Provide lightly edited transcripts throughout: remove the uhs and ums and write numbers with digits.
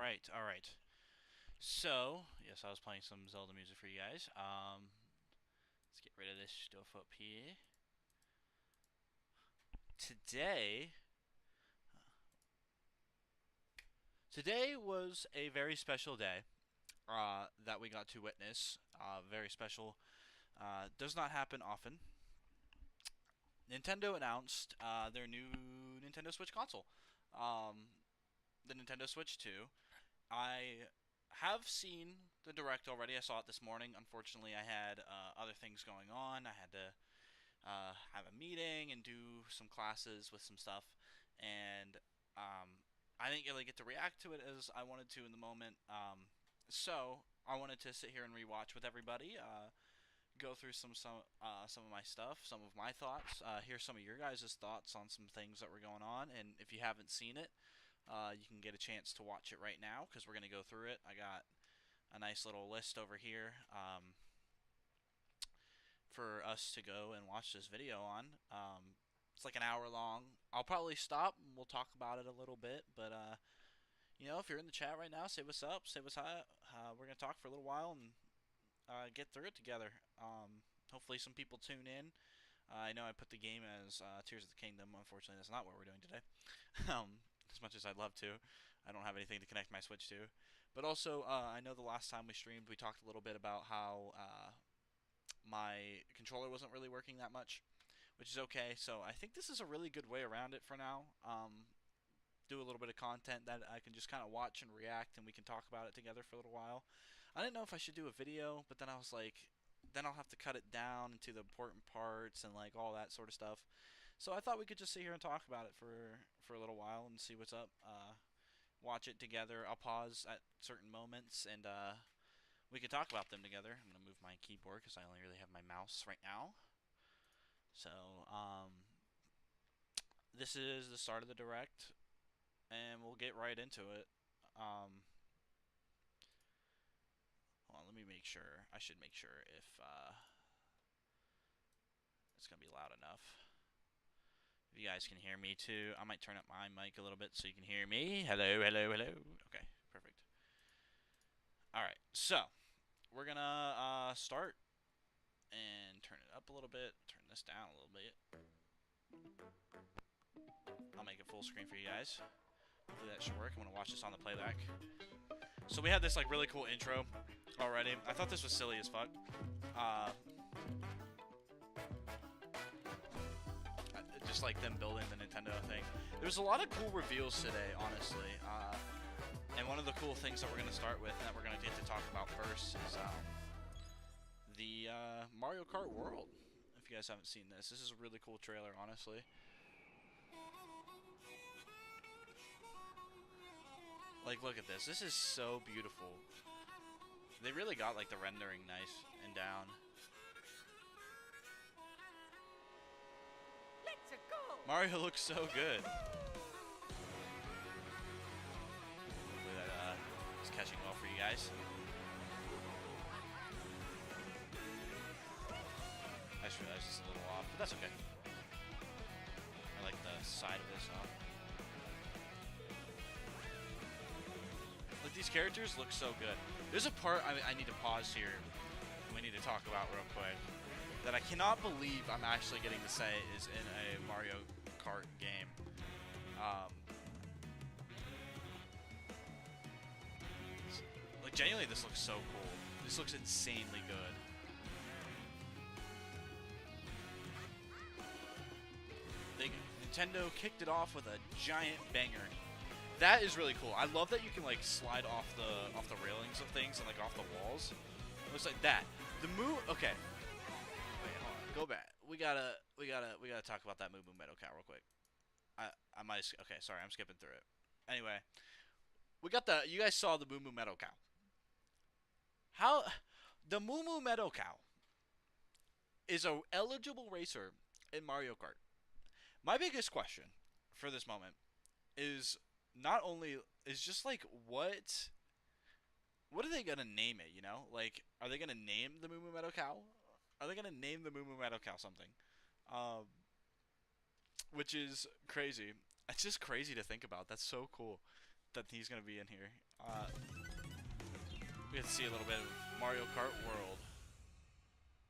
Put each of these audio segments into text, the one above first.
right, all right. So, yes, I was playing some Zelda music for you guys. Let's get rid of this stuff up here. Today, today was a very special day that we got to witness. Very special. Does not happen often. Nintendo announced their new Nintendo Switch console, um, the Nintendo Switch 2. I have seen the direct already. I saw it this morning. Unfortunately, I had other things going on. I had to have a meeting and do some classes with some stuff, and I didn't really get to react to it as I wanted to in the moment. So I wanted to sit here and rewatch with everybody, go through some of my stuff, some of my thoughts, hear some of your guys' thoughts on some things that were going on, and if you haven't seen it, you can get a chance to watch it right now because we're gonna go through it. I got a nice little list over here. For us to go and watch this video on. It's like an hour long. I'll probably stop and we'll talk about it a little bit. But if you're in the chat right now, say what's up, say what's hi. We're gonna talk for a little while and get through it together. Hopefully, some people tune in. I know I put the game as Tears of the Kingdom. Unfortunately, that's not what we're doing today. As much as I'd love to, I don't have anything to connect my Switch to. But also, I know the last time we streamed, we talked a little bit about how my controller wasn't really working that much, which is okay. So I think this is a really good way around it for now. Do a little bit of content that I can just kind of watch and react, and we can talk about it together for a little while. I didn't know if I should do a video, but then I was like, then I'll have to cut it down into the important parts and like all that sort of stuff. So I thought we could just sit here and talk about it for a little while and see what's up. Watch it together. I'll pause at certain moments and we could talk about them together. I'm gonna move my keyboard because I only really have my mouse right now. So this is the start of the direct, and we'll get right into it. Hold on, let me make sure. I should make sure if it's gonna be loud enough. If you guys can hear me too, I might turn up my mic a little bit so you can hear me. Hello, hello, hello. Okay, perfect. All right, so we're gonna start and turn it up a little bit. Turn this down a little bit. I'll make it full screen for you guys. Hopefully that should work. I'm gonna watch this on the playback. So we had this like really cool intro already. I thought this was silly as fuck. Just like them building the Nintendo thing. There was a lot of cool reveals today, honestly. And one of the cool things that we're gonna start with, and that we're gonna get to talk about first, is the Mario Kart World. If you guys haven't seen this, this is a really cool trailer, honestly. Like, look at this. This is so beautiful. They really got, like, the rendering nice and down. Let's go. Mario looks so good. Hopefully that is catching well for you guys. I just realized it's a little off, but that's okay. I like the side of this off. Like, these characters look so good. There's a part I need to pause here. We need to talk about real quick. That I cannot believe I'm actually getting to say is in a Mario Kart game. Like, genuinely, this looks so cool. This looks insanely good. Nintendo kicked it off with a giant banger. That is really cool. I love that you can like slide off the railings of things and like off the walls. It looks like that. The move. Okay. Wait, hold on. Go back. We gotta talk about that Moo Moo Meadow Cow real quick. I might. Okay, sorry, I'm skipping through it. Anyway, we got the. You guys saw the Moo Moo Meadow Cow. How the Moo Moo Meadow Cow is a eligible racer in Mario Kart. My biggest question for this moment is not only is just like what are they gonna name it? You know, like are they gonna name the Moo Moo Meadow Cow? Are they gonna name the Moo Moo Meadow Cow something? Um, which is crazy. It's just crazy to think about. That's so cool that he's gonna be in here. Uh, we get to see a little bit of Mario Kart World.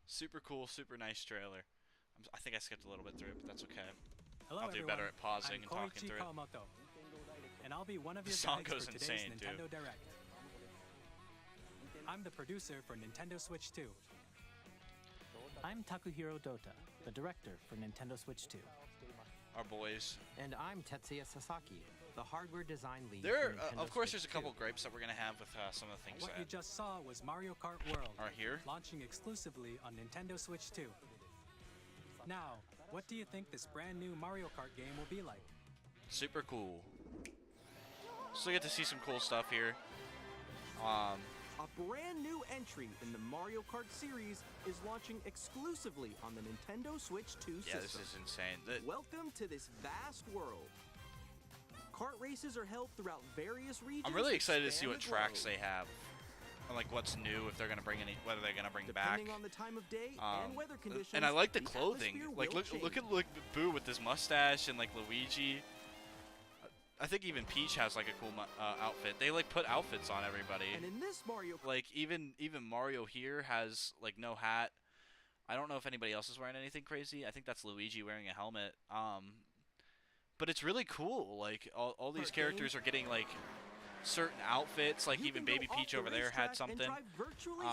Super cool, super nice trailer. I think I skipped a little bit through it, but that's okay. Hello, I'll do everyone. better at pausing I'm and talking Koichi through it. Kawamoto, and I'll be one of The your song guides goes for today's insane, too. Nintendo Direct. I'm the producer for Nintendo Switch 2. I'm Takuhiro Dota, the director for Nintendo Switch 2. Our boys. And I'm Tetsuya Sasaki, the hardware design lead. There, for Nintendo of course, Switch there's a couple 2. gripes that we're gonna have with some of the things What you that just saw was Mario Kart World, are here. launching exclusively on Nintendo Switch 2. Now, what do you think this brand new Mario Kart game will be like? Super cool. So we get to see some cool stuff here. A brand new entry in the Mario Kart series is launching exclusively on the Nintendo Switch 2 Yeah, system. this is insane. Welcome to this vast world. Kart races are held throughout various regions. I'm really that excited to see span what the tracks globe. they have, and like what's new, if they're gonna bring any, whether they're gonna bring back. Depending on the time of day and weather conditions. And I like the clothing. atmosphere Like will look change. at Boo with his mustache and like Luigi. I think even Peach has like a cool outfit. They like put outfits on everybody. And in this Mario Kart, Like even Mario here has like no hat. I don't know if anybody else is wearing anything crazy. I think that's Luigi wearing a helmet. But it's really cool. Like all these characters are getting like certain outfits. Like you even can go Baby off Peach the over there racetrack had something. And drive virtually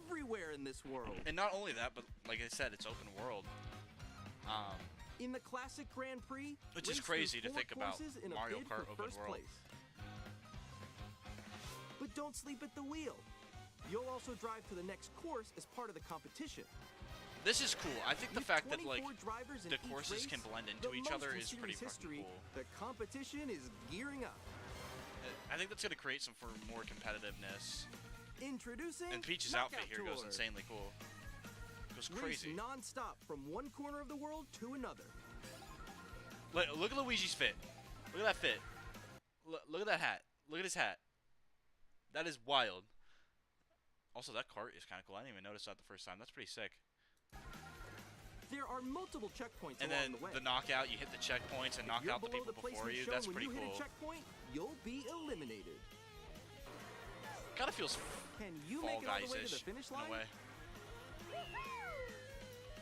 everywhere in this world. And not only that, but like I said, it's open world. In the classic Grand Prix, Which is race crazy through to 4 think about courses in a Mario bid Kart for open first world. place. But don't sleep at the wheel. You'll also drive to the next course as part of the competition. This is cool. I think the With fact that like 24 drivers in the each courses race, can blend into the each most other in is pretty series fucking history, cool. The competition is gearing up. I think that's gonna create some for more competitiveness. Introducing And Peach's Knockout outfit here goes Tour. insanely cool. Goes Race crazy. non-stop from one corner of the world to another. Look at Luigi's fit. Look at that fit. Look at that hat. Look at his hat. That is wild. Also, that cart is kind of cool. I didn't even notice that the first time. That's pretty sick. There are multiple checkpoints And along then the way. the knockout, you hit the checkpoints and knock If you're out the below people the before placement you. shown That's when pretty you cool. hit a checkpoint, you'll be eliminated. Kind of feels Can you Fall make it all the way to Guys-ish the finish in line? a way.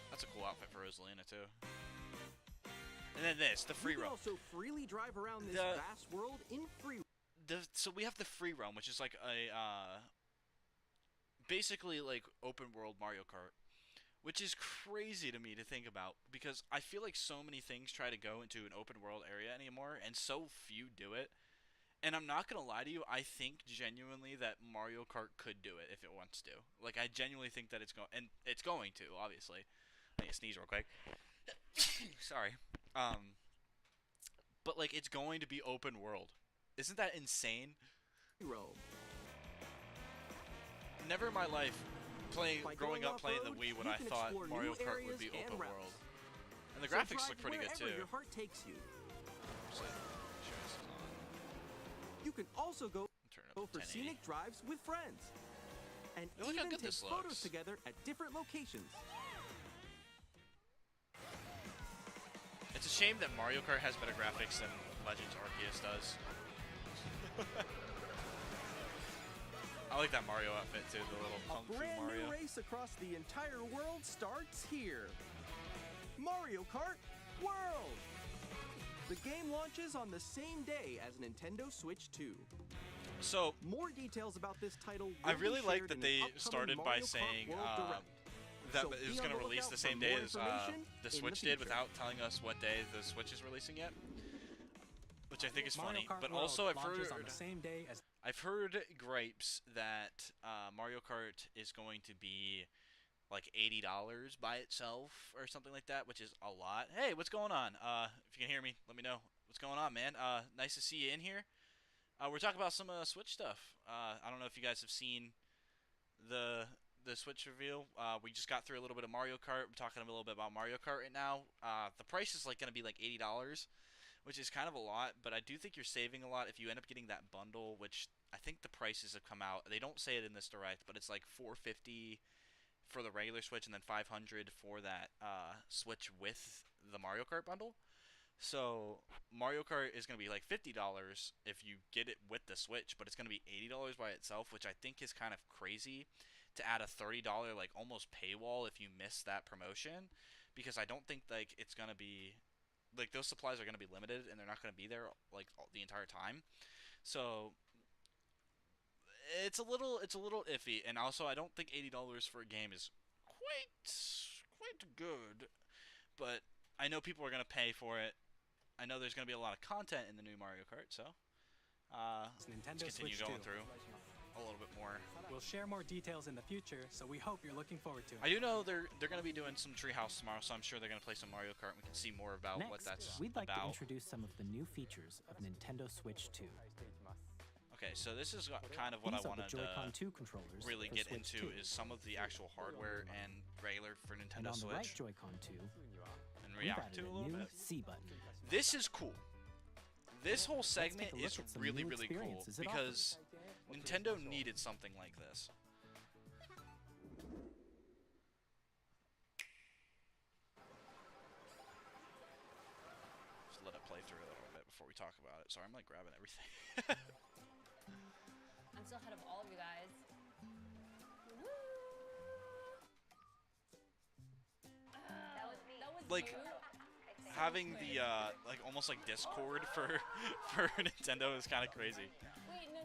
That's a cool outfit for Rosalina too. And then this, the free You can roam. also freely drive around this The- vast world in free. So we have the free roam, which is like a basically like open world Mario Kart, which is crazy to me to think about because I feel like so many things try to go into an open world area anymore, and so few do it. And I'm not gonna lie to you, I think genuinely that Mario Kart could do it if it wants to. Like I genuinely think that it's going, and it's going to. Obviously, I need to sneeze real quick. Sorry. But like it's going to be open world. Isn't that insane? roam. Never in my life By growing going up playing the off-road, Wii would you I can thought explore Mario new Kart would areas be and open routes. world. And the So graphics drive look pretty good wherever too. your heart takes you. Actually, sure this is on. You can also go Turn it for up to 1080. scenic drives with friends. And Look how even good take this photos looks. together at different locations. It's a shame that Mario Kart has better graphics than Legends Arceus does. I like that Mario outfit too, the little A Kung Fu brand Mario. new race across the entire world starts here. Mario Kart World! The game launches on the same day as Nintendo Switch 2. So, More details about this title will I really be like shared that in they an upcoming started by Mario Kart saying World Direct. that So it was be going on to the release lookout the for same day more as information the in Switch the did future. without telling us what day the Switch is releasing yet. Which I think is Mario funny. Kart But World also launches on the same day as I've heard gripes that Mario Kart is going to be like $80 by itself or something like that, which is a lot. Hey, what's going on? If you can hear me, let me know. What's going on, man? Nice to see you in here. We're talking about some Switch stuff. I don't know if you guys have seen the Switch reveal. We just got through a little bit of Mario Kart. We're talking a little bit about Mario Kart right now. The price is like going to be like $80, which is kind of a lot, but I do think you're saving a lot if you end up getting that bundle, which I think the prices have come out. They don't say it in this direct, but it's like $450 for the regular Switch and then $500 for that Switch with the Mario Kart bundle, So Mario Kart is going to be like $50 if you get it with the Switch, but it's going to be $80 by itself, which I think is kind of crazy to add a $30 like almost paywall if you miss that promotion, because I don't think like it's going to be like those supplies are going to be limited and they're not going to be there like the entire time. So it's a little iffy, and also I don't think $80 for a game is quite good, but I know people are going to pay for it. I know there's going to be a lot of content in the new Mario Kart, so let's Nintendo continue Switch going 2. through a little bit more. We'll share more details in the future, so we hope you're looking forward to it. I do know they're going to be doing some Treehouse tomorrow, so I'm sure they're going to play some Mario Kart. And we can see more about what that's we'd like to about. introduce some of the new features of Nintendo Switch 2. Okay, so this is kind of what These I are the wanted Joy-Con to 2 controllers really for get Switch into 2. is some of the actual hardware and regular for And Nintendo on the right Switch Joy-Con 2, and we've react added to a a little new bit. C button. This is cool. This whole take segment a look is at some really, new really cool experiences it because Nintendo needed something like this. Just let it play through a little bit before we talk about it. Sorry, I'm like grabbing everything. I'm still ahead of all of you guys. That was Like, you? having the like almost like Discord for for Nintendo is kind of crazy. Wait, no.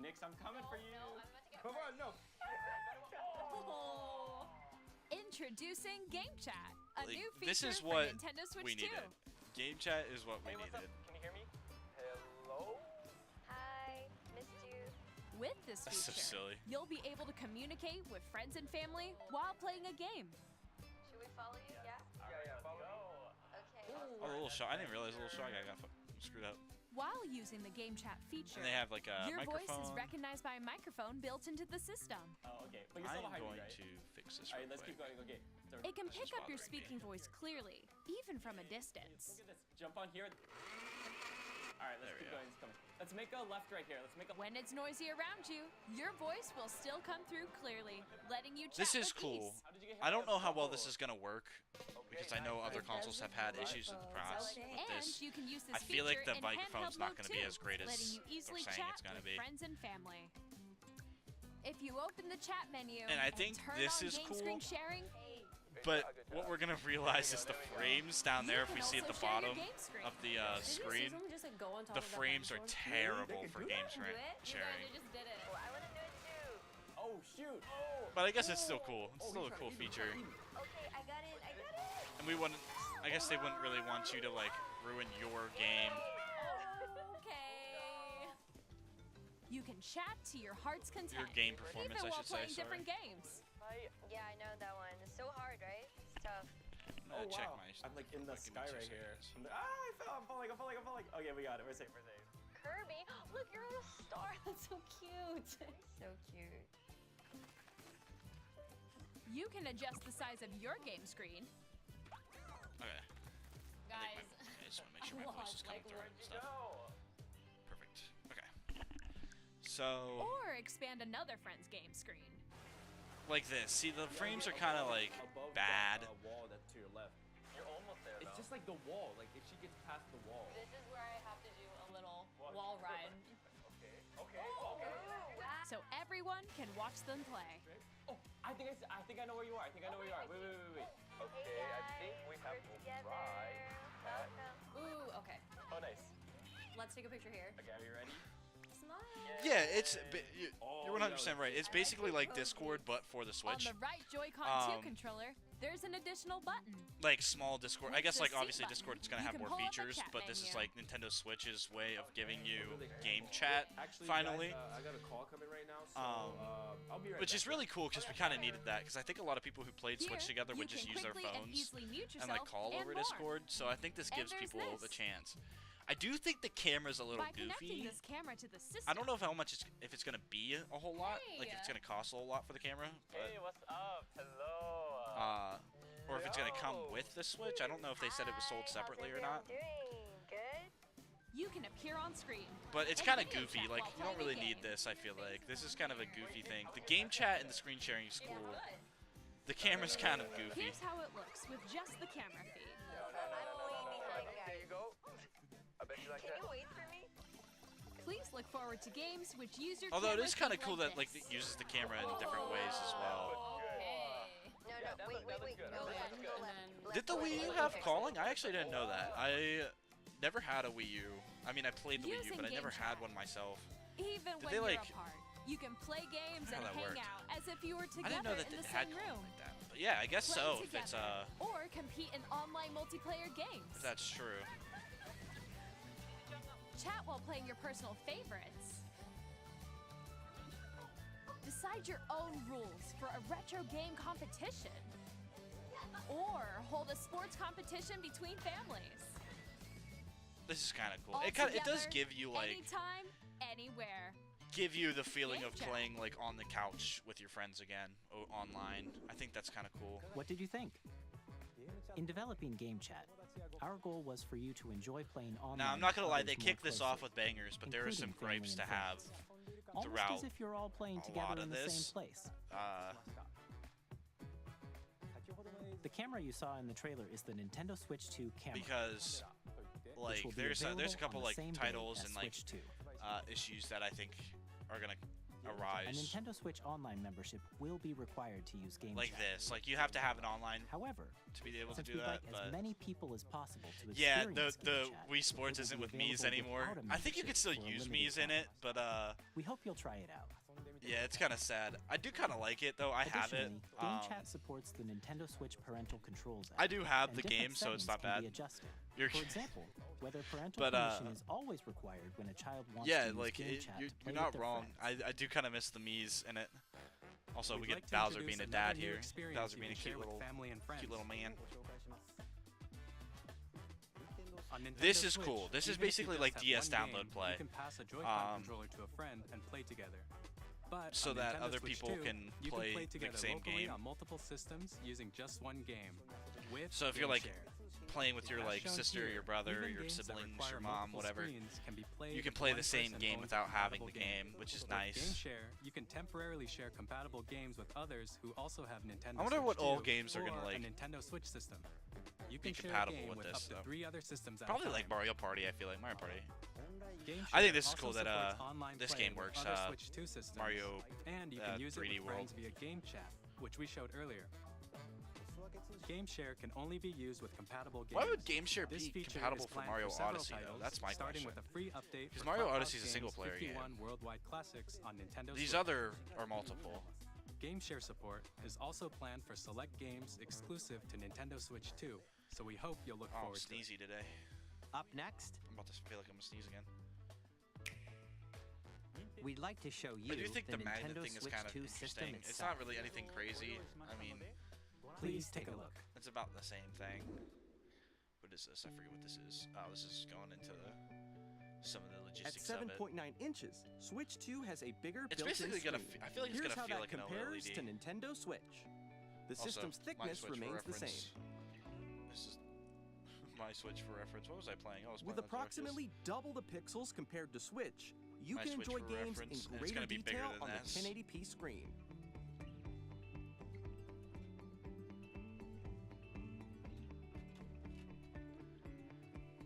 Nix, I'm coming for you. No, I'm about to get Come on, no. Oh. Introducing Game Chat, a Like, new this feature is for what Nintendo Switch we 2. needed. Game chat is what we needed. Can you hear me? Hello? Hi, missed you. With this That's so feature, silly. you'll be able to communicate with friends and family while playing a game. Should we follow you? Yeah? Yeah, follow me. Okay. Oh, the little shot. I didn't realize the little shot guy got screwed up. While using the Game Chat feature, And they have like a your voice microphone. is recognized by a microphone built into the system. Oh, okay. But you're I'm still behind going me, right? to fix this. Alright, Real let's quick. keep going. Okay. So, It can That's pick just up your bothering me. speaking voice clearly, even from a distance. look at this. Jump on here. Alright, let's There we keep go. going. It's coming. Let's make a left right here. Let's make a. When it's noisy around you, your voice will still come through clearly, letting you chat This is with cool. ease. How did you get I don't know how well Oh. this is gonna work because I know other consoles have had issues in the past with And this. you can use this I feel like feature the in microphone's handheld not mode gonna be too, as great as letting you they're easily saying chat it's gonna with be. friends and family. If you open the chat menu And I think turn this on is game cool. screen sharing, But what we're gonna realize is the frames down there, if you we can see at also the share your bottom game screen. of the Did you see screen, someone just like go on top the of that frames are dinosaur? terrible They for can do game that? Do it? You sharing. guys just did it. Oh, I want to do it too. Oh shoot! Oh. But I guess it's still cool. It's still a he's cool trying to eat me, feature. he's trying to eat me. Okay, I got it. I got it. And we wouldn't, I guess they wouldn't really want you to like ruin your game. Okay. You can chat to your heart's content. Your game performance, even I while should say, playing sorry. different games. Yeah, I know that one. It's so hard, right? It's tough. I'm gonna check wow. my. I'm like in the give me sky 2 right here. seconds. I'm like, I fell. I'm falling. Okay, we got it. We're safe. Kirby, look, you're on a star. That's so cute. So cute. You can adjust the size of your game screen. Okay. Guys, I just want to make sure my voice is coming through and stuff. Perfect. Okay. So, Or expand another friend's game screen. like this. See, the frames are kind of like bad. Wall that's to your left. You're almost there. It's just like the wall. Like if she gets past the wall. this is where I have to do a little wall ride. Okay. So everyone can watch them play. Oh, I think I know where you are. Wait. Okay, I think we have to together. Welcome. Ooh, okay. Oh, nice. Let's take a picture here. Okay, are you ready? Smile. Yeah, you're 100% right. It's basically like Discord, but for the On Switch. the right Joy-Con 2 controller, there's an additional button. Like small Discord. I With guess the like C obviously button, Discord is gonna you have can more pull up a features, chat but this is menu. like Nintendo Switch's way of giving you game chat finally. Guys, I got a call coming right now, so I'll be right Which back. is really cool because we kind of needed that because I think a lot of people who played Here, Switch together you would just can use their quickly and phones easily mute and like yourself call and over more. Discord. So I think this And gives there's people a this. chance. I do think the camera's a little By connecting goofy. this camera to the system, I don't know if it's gonna be a whole lot, like if it's Hey. gonna cost a whole lot for the camera, but what's up? Hello. or if it's gonna come with the Switch. I don't know if they said it was sold Hi, how's separately or everyone not. Doing? Good? you can appear on screen. But it's And kind of video goofy. chat Like while you don't playing a really need game. this. I feel like this is kind of a goofy thing. The game chat and the screen sharing is cool. The camera's kind of goofy. Here's how it looks with just the camera feed. There you go. I bet you like that. wait for me? Please look forward to games which use your Although it camera is kind of feed cool that like like it uses the camera in different ways as well. Okay. Wait. Go left. Did the Wii U have calling? I actually didn't know that. I never had a Wii U. I mean, I played the Wii U, Using but I never Game had Chat. one myself. Even Did when they, you're like- apart, you can play games How and that hang worked. out as if you were I didn't know together that in it the had same calling room. like that. But yeah, I guess Play so. If it's together, or compete in online multiplayer games. if that's true. Chat while playing your personal favorites. Decide your own rules for a retro game competition. Or hold a sports competition between families. This is kind of cool. All It kind of it does together, give you like anytime, anywhere. give you the feeling Game of Chat. playing like on the couch with your friends again online. I think that's kind of cool. What did you think? In developing Game Chat, our goal was for you to enjoy playing online. Now I'm not gonna with lie, others they more kicked this off closely, with bangers, but there are some including family gripes to and have friends. Almost throughout as if you're all playing a together lot in of the this. same place. The camera you saw in the trailer is the Nintendo Switch 2 camera. because which like will be there's available a couple on the like same day titles as and like Switch 2. issues that I think are gonna A arise Nintendo Switch Online membership will be required to use Game like Chat. this. Like you have to have an online However, to be able to since do we'd that. like But as many people as possible to yeah, experience the Game Chat, Wii Sports it will isn't be with Mii's available anymore. without a I think you membership can still for a use limited Mii's in time. it, but We hope you'll try it out. yeah, it's kind of sad. I do kind of like it though. I have it. Additionally, Game Chat supports the Nintendo Switch parental controls app. I do have and the different game, so it's settings not can bad. be adjusted. You're For example, whether parental But, permission is always required when a child wants yeah, to use like Game Chat you're, to play you're not with their wrong. friends. I do kind of miss the Mii's in it. Also, we We'd get like to Bowser introduce being a another dad new here. experience Bowser you being a can cute share with little family and friends. man. On Nintendo This is Switch, cool. This is even if you basically just like have DS one download game, play. You can pass a Joy-Con Um, controller to a friend and play together. But so on that Nintendo other Switch people 2, can you play can play the together same locally game. on multiple systems using just one game. With So if you're Game like Share. playing with your As like shown sister, here, your brother, even your games that siblings, require your mom, multiple whatever, screens can be played you can if play one the same person game owns a without having compatible the game, which is With nice. Game Share, you can temporarily share compatible games with others who also have Nintendo I wonder Switch what all 2 games are gonna, or like, a Nintendo Switch system. You be can share a compatible game with with this, up to though. 3 other systems at Probably a time. like Mario Party. I feel like Mario Party. Game I think Share this is also cool that, supports online this play game with works, other Switch 2 systems. Mario, And you can use it 3D with friends World. via Game Chat, which we showed earlier. Game Share can only be used with compatible games. Why would Game Share This be feature compatible is for planned Mario several Odyssey though? titles, That's my starting question. with a free update 'Cause for Mario Clubhouse Odyssey is a single Games player 51 game. worldwide classics on Nintendo These Switch. other are multiple. Game Share support is also planned for select games exclusive to Nintendo Switch 2, so we hope you'll look Oh, I'm forward to it. sneezy today. Up next, I'm about to feel like I'm gonna sneeze again. we'd like to show you I do think the magnet Nintendo thing is Switch kind of 2 system interesting. It's itself. not really anything crazy. I mean, Please take a look. it's about the same thing. What is this? I forget what this is. Oh, this is going into some of the At logistics of it. 7.9 inches, Switch 2 has a bigger It's built-in basically gonna. screen. I feel like it's Here's gonna how feel that like an compares OLED. to Nintendo Switch. The Also, system's my thickness Switch for remains the reference. same. This is my Switch for reference. What was I playing? I was With playing approximately double the pixels compared to Switch, you My can Switch enjoy for games reference, in and it's greater gonna be bigger detail than on the this. 1080p screen.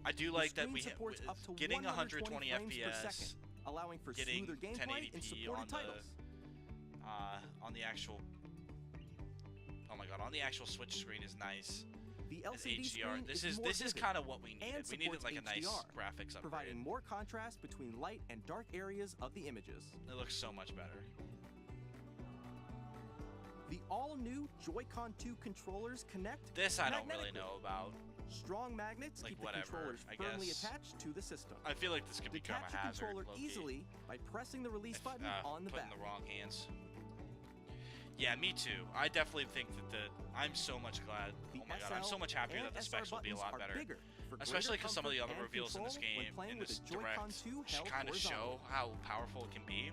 I do The like that screen we supports up to getting 120 frames per FPS, second, allowing for getting smoother gameplay and 1080p supported on titles. on the actual. Oh my god, on the actual Switch screen is nice. The It's LCD HDR. screen This is is more this is vivid kind of what we needed. and We needed supports like a nice HDR, graphics upgrade. providing more contrast between light and dark areas of the images. It looks so much better. The all-new Joy-Con 2 controllers connect This I don't really magnetically. know about. Strong magnets Like, keep whatever, the controllers I firmly guess. attached to the system. I feel like this could become Detach a the hazard. controller low-key, easily by pressing the release if, button on the put back. in the wrong hands. Yeah, me too. I definitely think that I'm so much glad. The Oh my god, I'm SL so much happier and that the SR specs will be a buttons lot are better. bigger for Especially greater because some of the comfort other and reveals in this control when game, playing in with this a Joy-Con direct, 2 held kind of show horizontally. how powerful it can be,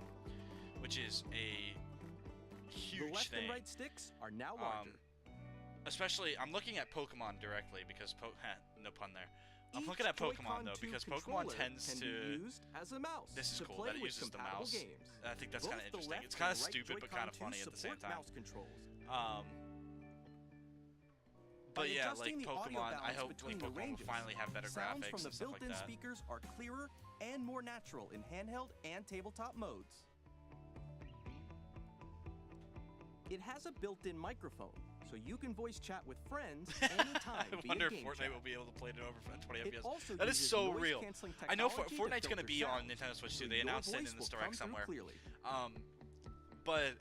which is a The huge left thing. and right sticks are now larger. Especially, I'm looking at Pokemon directly because no pun there. I'm Each looking at Pokemon Joy-Con though 2 because Pokemon controller tends can to. be used as a mouse This is to cool play that it with uses the compatible mouse. Games. I think that's Both kind of the interesting. left It's kind of and right stupid but Joy-Con kind of 2 funny at the same support time. mouse controls. But yeah, adjusting like the audio Pokemon, I balance hope between like the Pokemon will ranges, finally have better sounds graphics from the and stuff like built-in that. speakers are clearer and more natural in handheld and tabletop modes. It has a built-in microphone, so you can voice chat with friends anytime I via wonder if game Fortnite chat. will be able to play it over at 20 It FPS. also That is uses so noise real. canceling I know technology to Fortnite's gonna filter be on sound, Nintendo Switch so too. They your announced it voice in will this come direct through somewhere. clearly. But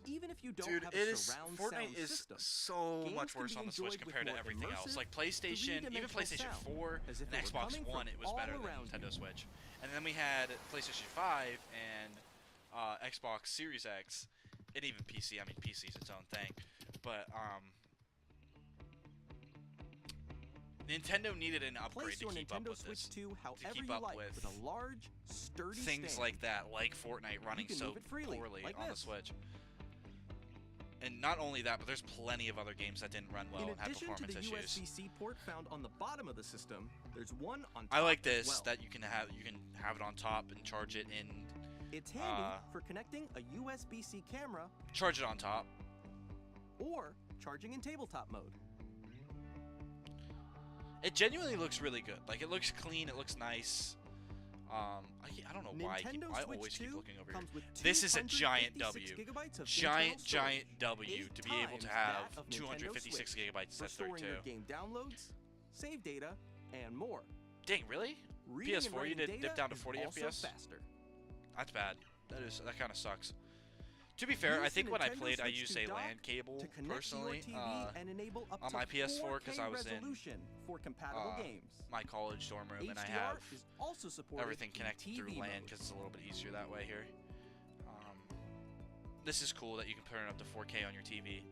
Even if you don't dude, have it a is surround Fortnite sound is system, so games much can worse be on the Switch enjoyed with compared to more everything else. immersive, Like PlayStation, even three-dimensional PlayStation sound, 4 as if and it were Xbox coming One, from it was all better than around you. Nintendo Switch. And then we had PlayStation 5 and Xbox Series X, and even PC. I mean, PC is its own thing, but Nintendo needed an upgrade Place your to keep up Nintendo with Switch this. 2 however keep you up like with a large, sturdy Things stand. like that, like Fortnite running can so move it freely, poorly like on the this. Switch. And not only that, but there's plenty of other games that didn't run well In and had addition to performance the issues. USB-C port found on the bottom of the system, there's one on top I like as this well. that you can have it on top and charge it in. It's handy for connecting a USB-C camera Charge it on top. or charging in tabletop mode. It genuinely looks really good. Like, it looks clean. It looks nice. I don't know why I Switch always keep 2 looking over here. comes with This is a giant 256 W. gigabytes of Giant internal storage, W 8 to be able to times have that of Nintendo 256 Switch, gigabytes for instead of storing 32. your game downloads, save data, and more. Dang, really? Reading and PS4 you writing did data dip down to is 40 also FPS? faster. That's bad. That kind of sucks. To be fair, Use I the think when I Nintendo played, I Switch used 2 a dock LAN cable to connect to your personally TV and enable up on to my PS4 4K I was in resolution for compatible games. my college dorm room, and I HDR have is also supported everything in connected TV through LAN mode. because it's a little bit easier that way here. This is cool that you can turn it up to 4K on your TV.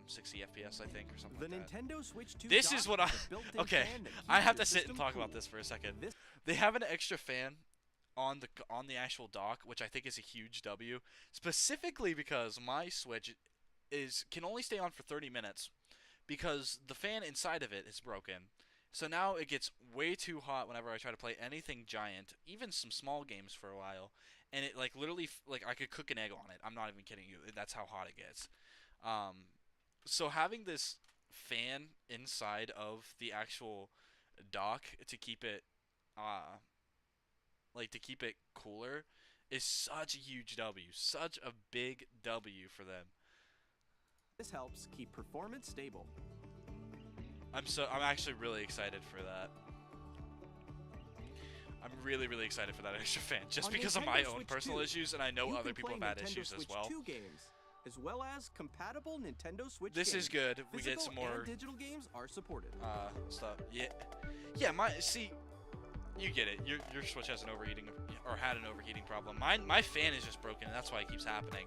60 FPS, I think, or something The like that. Nintendo Switch 2 This dock is what I... has a built-in Okay, fan that I keeps have your to sit and system talk cool. about this for a second. This- They have an extra fan on the actual dock, which I think is a huge W, specifically because my Switch can only stay on for 30 minutes because the fan inside of it is broken. So now it gets way too hot whenever I try to play anything giant, even some small games for a while, and it like literally like I could cook an egg on it. I'm not even kidding you. That's how hot it gets. So having this fan inside of the actual dock to keep it to keep it cooler is such a huge W, such a big W for them. This helps keep performance stable. I'm actually really excited for that. I'm really excited for that extra fan, just On because of Nintendo my own Switch personal 2, issues, and I know you other can people play have had Nintendo issues Switch as well. 2 games, as well as compatible Nintendo Switch This games. is good. We get Physical some more and digital games are supported. stuff. Yeah. You get it. Your Switch has an overheating or had an overheating problem. My fan is just broken, and that's why it keeps happening.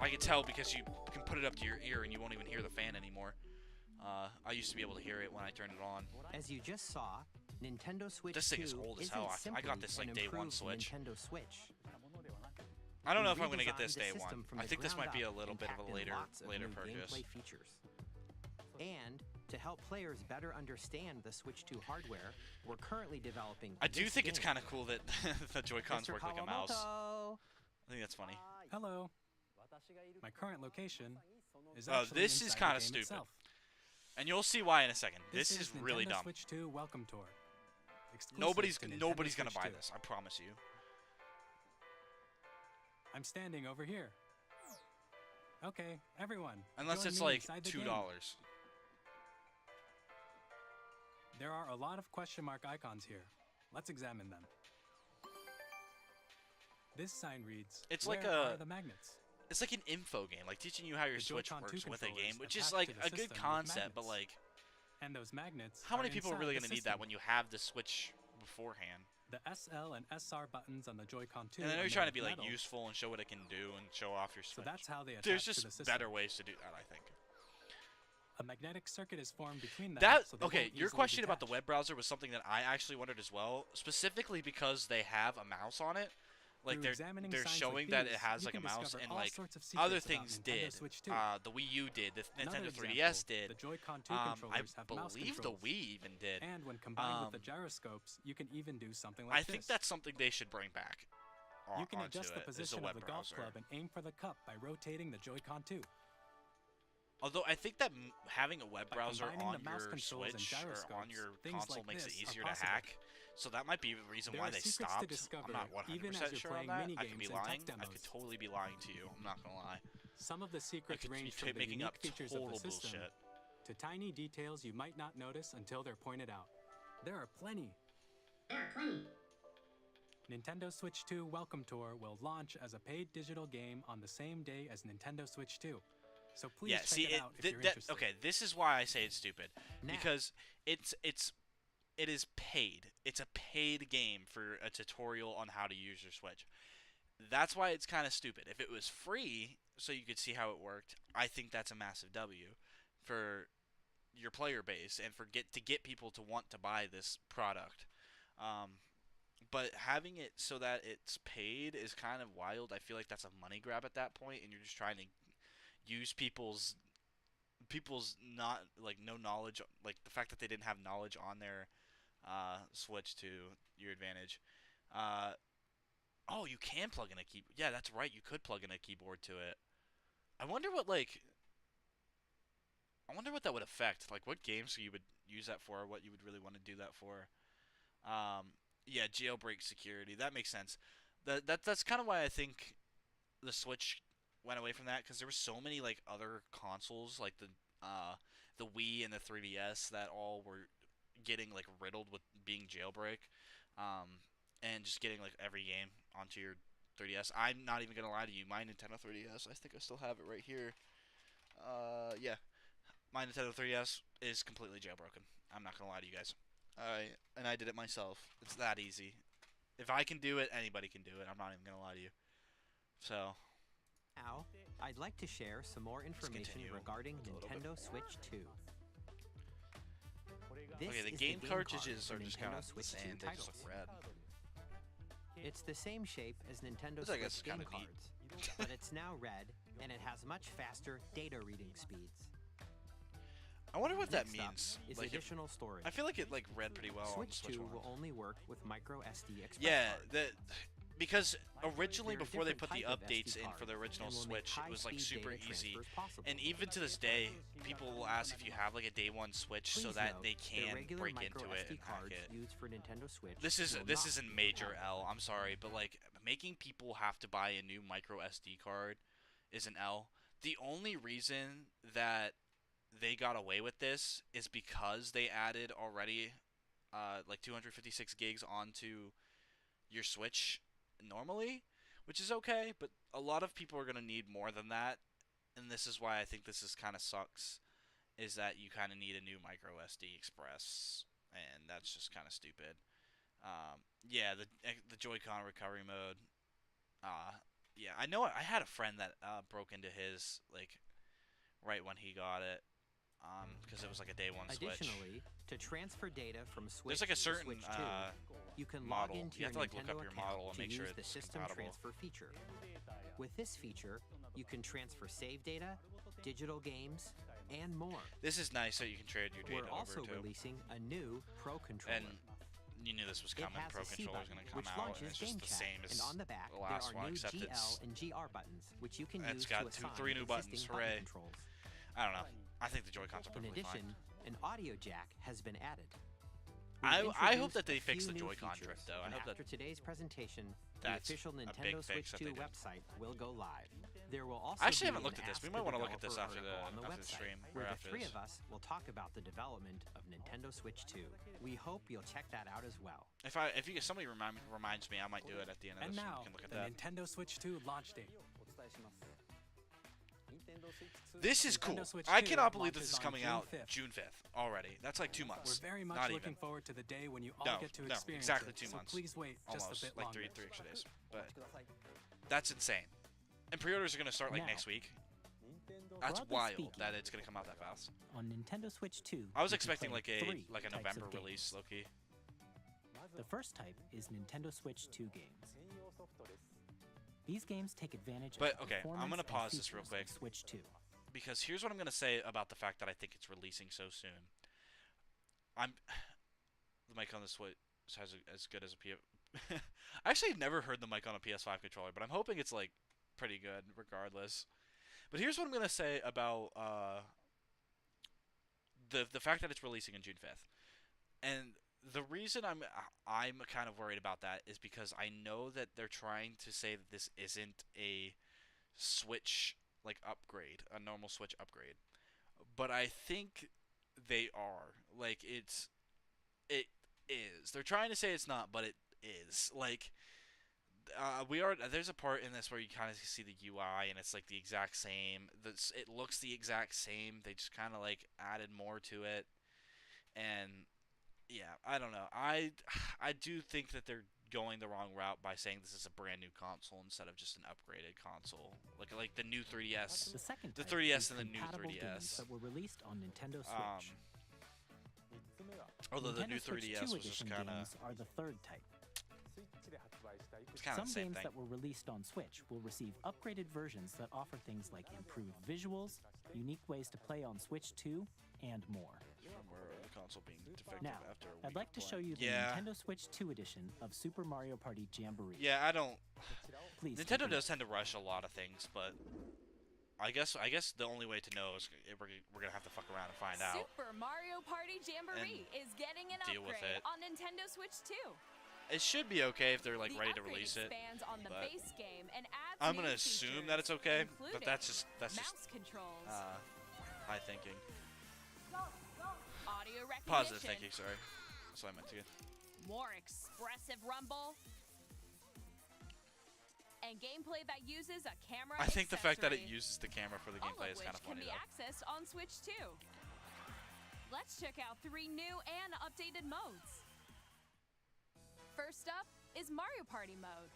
I can tell because you can put it up to your ear and you won't even hear the fan anymore. I used to be able to hear it when I turned it on. As you just saw, Nintendo Switch This thing 2 is old as isn't hell. I got simply this like an day one improved Switch. Nintendo Switch. I don't know We if I'm gonna get this redesigned the day system one. from I the think this ground might be a up little and bit of packed a in later lots of new purchase. gameplay features. And to help players better understand the Switch 2 hardware, we're currently developing. I do this think it's game. kind of cool that the Joy-Cons Mr. work like a mouse. Kawamoto! I think that's funny. Hello. My current location is Oh, actually this is inside the kinda game stupid. itself. And you'll see why in a second. This is really Nintendo dumb. Switch 2 Welcome Tour. Exclusive Nobody's to Nintendo gonna Switch buy 2. this. I promise you. I'm standing over here. Okay, everyone. Unless join it's me like inside the $2. game. There are a lot of question mark icons here. Let's examine them. This sign reads, It's "Where like a- are the magnets?" It's like an info game, like teaching you how your The Switch Joy-Con 2 works with a controllers game, which is attached like to the a good system with concept, but magnets. like, And those magnets how are many people are inside really the gonna need system. that when you have the Switch beforehand? The SL and SR buttons on the Joy-Con 2 And I know are you're made trying to of be like metal, useful and show what it can do and show off your so Switch. that's how they attach There's to just the system. better ways to do that, I think. A magnetic circuit is formed between them. That so they okay, won't your easily question about the detach. web browser was something that I actually wondered as well, specifically because they have a mouse on it. Like Through they're examining they're signs showing like that these, it has you like a can mouse, discover and all like sorts of other secrets about things Nintendo did. Switch 2. The Wii U did, the Another Nintendo example, 3DS did. The Joy-Con 2 I controllers have mouse believe the controls. Wii even did. And when combined with the gyroscopes, you can even do something like I this. think that's something they should bring back. You can onto adjust the it, is position a web of the golf browser. club and aim for the cup by rotating the Joy-Con 2. Although I think that having a web By browser combining on the mouse your controls and Switch or on gyroscopes, your things console like makes it this are easier to possible. hack. So that might be the reason There why are they secrets to stopped. discover, I'm not 100% even as you're sure on playing that. I could minigames be and lying. tech I demos. could totally be lying to you. I'm not gonna lie. Some of the secrets could be range from the making unique up features of total the system bullshit. to tiny details you might not notice until they're pointed out. There are plenty. Nintendo Switch 2 Welcome Tour will launch as a paid digital game on the same day as Nintendo Switch 2. So please Yeah, check see, it out if you're interested. okay, this is why I say it's stupid. Now. Because it is paid. It's a paid game for a tutorial on how to use your Switch. That's why it's kind of stupid. If it was free, so you could see how it worked, I think that's a massive W for your player base and to get people to want to buy this product. But having it so that it's paid is kind of wild. I feel like that's a money grab at that point, and you're just trying to use people's not like no knowledge, like the fact that they didn't have knowledge on their Switch to your advantage. Oh, you can plug in a keyboard. Yeah, that's right. You could plug in a keyboard to it. I wonder what that would affect. Like what games you would use that for, or what you would really want to do that for. Yeah, jailbreak security. That makes sense. That's kind of why I think the Switch went away from that, because there were so many like other consoles like the Wii and the 3DS that all were getting like riddled with being jailbreak, and just getting like every game onto your 3DS. I'm not even gonna lie to you, my Nintendo 3DS, I think I still have it right here. Yeah, my Nintendo 3DS is completely jailbroken. I'm not gonna lie to you guys. I did it myself. It's that easy. If I can do it, anybody can do it. I'm not even gonna lie to you. So Now, I'd like to share some more information continue regarding with a little Nintendo Switch 2. This okay, the is game card cartridges for are just Nintendo kind of the Switch 2 same. They just titles. look red. It's the same shape as Nintendo This, I guess, Switch is game kinda neat. cards, but it's now red, and it has much faster data reading speeds. I wonder what that Next up means. is Like, additional storage. I feel like it like read pretty well on the Switch Switch 2 one. will only work with micro SD express Yeah, cards. because originally There are before they different put the type of updates SD in for the cards, original and will make Switch, it was like high-speed super data easy. transfers possible. And even to this day, people will ask if you have like a day one Switch so Please that note, they the can regular break micro into it SD and hack cards it. used for Nintendo Switch This is will this not is a be major compatible. L. I'm sorry, but like making people have to buy a new micro SD card is an L. The only reason that they got away with this is because they added already like 256 gigs onto your Switch normally, which is okay, but a lot of people are going to need more than that, and this is why I think this is kind of sucks, is that you kind of need a new micro SD Express, and that's just kind of stupid. Yeah, the Joy-Con recovery mode. Yeah, I know I had a friend that broke into his like right when he got it, because it was like a day one Switch. Additionally, to transfer data from Switch There's like a to certain Switch 2, you can model. log into You your have to like look Nintendo up your account model and to make sure use the it's system compatible. transfer feature. With this feature, you can transfer save data, digital games, and more. This is nice that you can trade your data We're also over to. releasing a new Pro controller. And you knew this was It coming. has Pro a C Controller's button, gonna come which out, and launches it's just Game the Chat, same as and on the back the there last are one, new except GL it's and GR buttons, which you can it's use got to assign three new buttons. existing Hooray. button controls. I don't know. I think the Joy-Cons are In perfectly addition, fine. an audio jack has been added. I We've hope that introduced they a fix few the new Joy-Con features, drift, though. I and hope after that today's presentation, the that's official a big Nintendo fix Switch that 2 they did. website will go live. There will also I actually be haven't looked an at this. We Ask might the want to look at this Developer after article on the the website, stream or where the after three this. of us will talk about the development of Nintendo Switch 2. We hope you'll check that out as well. If somebody reminds me, I might do it at the end of And this. now, We can look at the that. Nintendo Switch 2 launch date. This is cool. Nintendo Switch I 2 cannot believe this launches is on coming June out 5th. June 5th already. That's like 2 months. We're very much Not looking even. forward to the day when you all No, get to no, experience exactly it. 2 So months. please wait just Almost a bit like longer. three extra days. But that's insane. And pre-orders are gonna start like Now, next week. That's broadly wild speaking, that it's gonna come out that fast. On Nintendo Switch 2, I was you can expecting play like a three types of November games. release, low-key. The first type is Nintendo Switch 2 games. These games take advantage But, of the okay, I'm performance gonna and pause this real features quick. of Switch 2. Because here's what I'm gonna say about the fact that I think it's releasing so soon. The mic on the Switch has as good as a P. I actually never heard the mic on a PS5 controller, but I'm hoping it's like pretty good regardless. But here's what I'm gonna say about the fact that it's releasing on June 5th, and the reason I'm kind of worried about that is because I know that they're trying to say that this isn't a Switch like upgrade, a normal Switch upgrade, but I think they are. Like it is. They're trying to say it's not, but it is. Like there's a part in this where you kind of see the UI and it's like the exact same. It looks the exact same. They just kind of like added more to it, and yeah, I don't know. I do think that they're going the wrong route by saying this is a brand new console instead of just an upgraded console, like the new 3DS, The second the type 3DS is and the new compatible 3DS. games that were released on Nintendo Switch. Although the Nintendo new Switch 3DS 2 was just edition kind of games are the third type. it's kind of Some the same games thing. that were released on Switch will receive upgraded versions that offer things like improved visuals, unique ways to play on Switch 2, and more. Or the console being defective Now, after a week I'd like of to show playing. you the Yeah. Nintendo Switch 2 edition of Super Mario Party Jamboree. Yeah, I don't. Please take Nintendo a does look. tend to rush a lot of things, but I guess the only way to know is we're gonna have to fuck around and find out. Super Mario Party Jamboree is getting an deal with upgrade it. on Nintendo Switch 2. It should be okay if they're like The ready to upgrade release it. expands on the but base game and adds I'm new gonna assume features, that it's okay, but including that's just mouse controls, high thinking, audio recognition, positive thinking. Sorry, that's what I meant to get. more expressive rumble, and gameplay that uses a camera I think the fact that it accessory, uses the camera for the all gameplay of is kind of which can funny be though. accessed on Switch 2. Let's check out 3 new and updated modes. First up is Mario Party mode.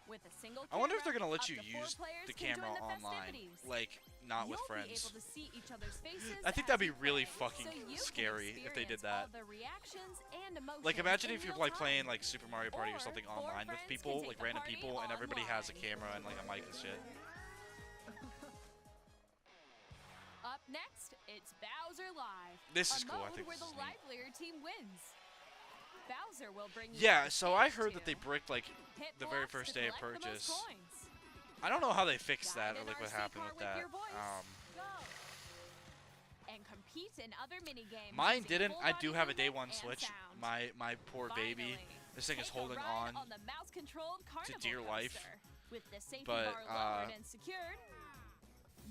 With a single I wonder if camera, they're gonna let up you to 4 use players the can camera join the online, festivities. like not with You'll friends. be able to see each other's faces I think as that'd be you really play, fucking so you scary can if they did experience that. all the reactions and emotions Like imagine in if you're real like playing time. like Super Mario Party or something Or 4 online with friends people, can like take the random party people, and everybody has a online. camera and like a mic and shit. Up next, it's Bowser Live. This a is cool. I mode think where this the is neat. livelier team wins. Bowser will bring you Yeah, on so I stage heard that to they bricked like hit the very blocks first to day of collect the most purchase. coins. I don't know how they fixed that Guide or an like what RC happened car with with that. your voice. And compete in other mini games. Mine using didn't. full I body do have a day movement one and Switch. sound. My poor baby. Finally, This thing is take a holding ride on. the mouse-controlled carnival dear life. coaster. With the safety But, bar lowered and secured,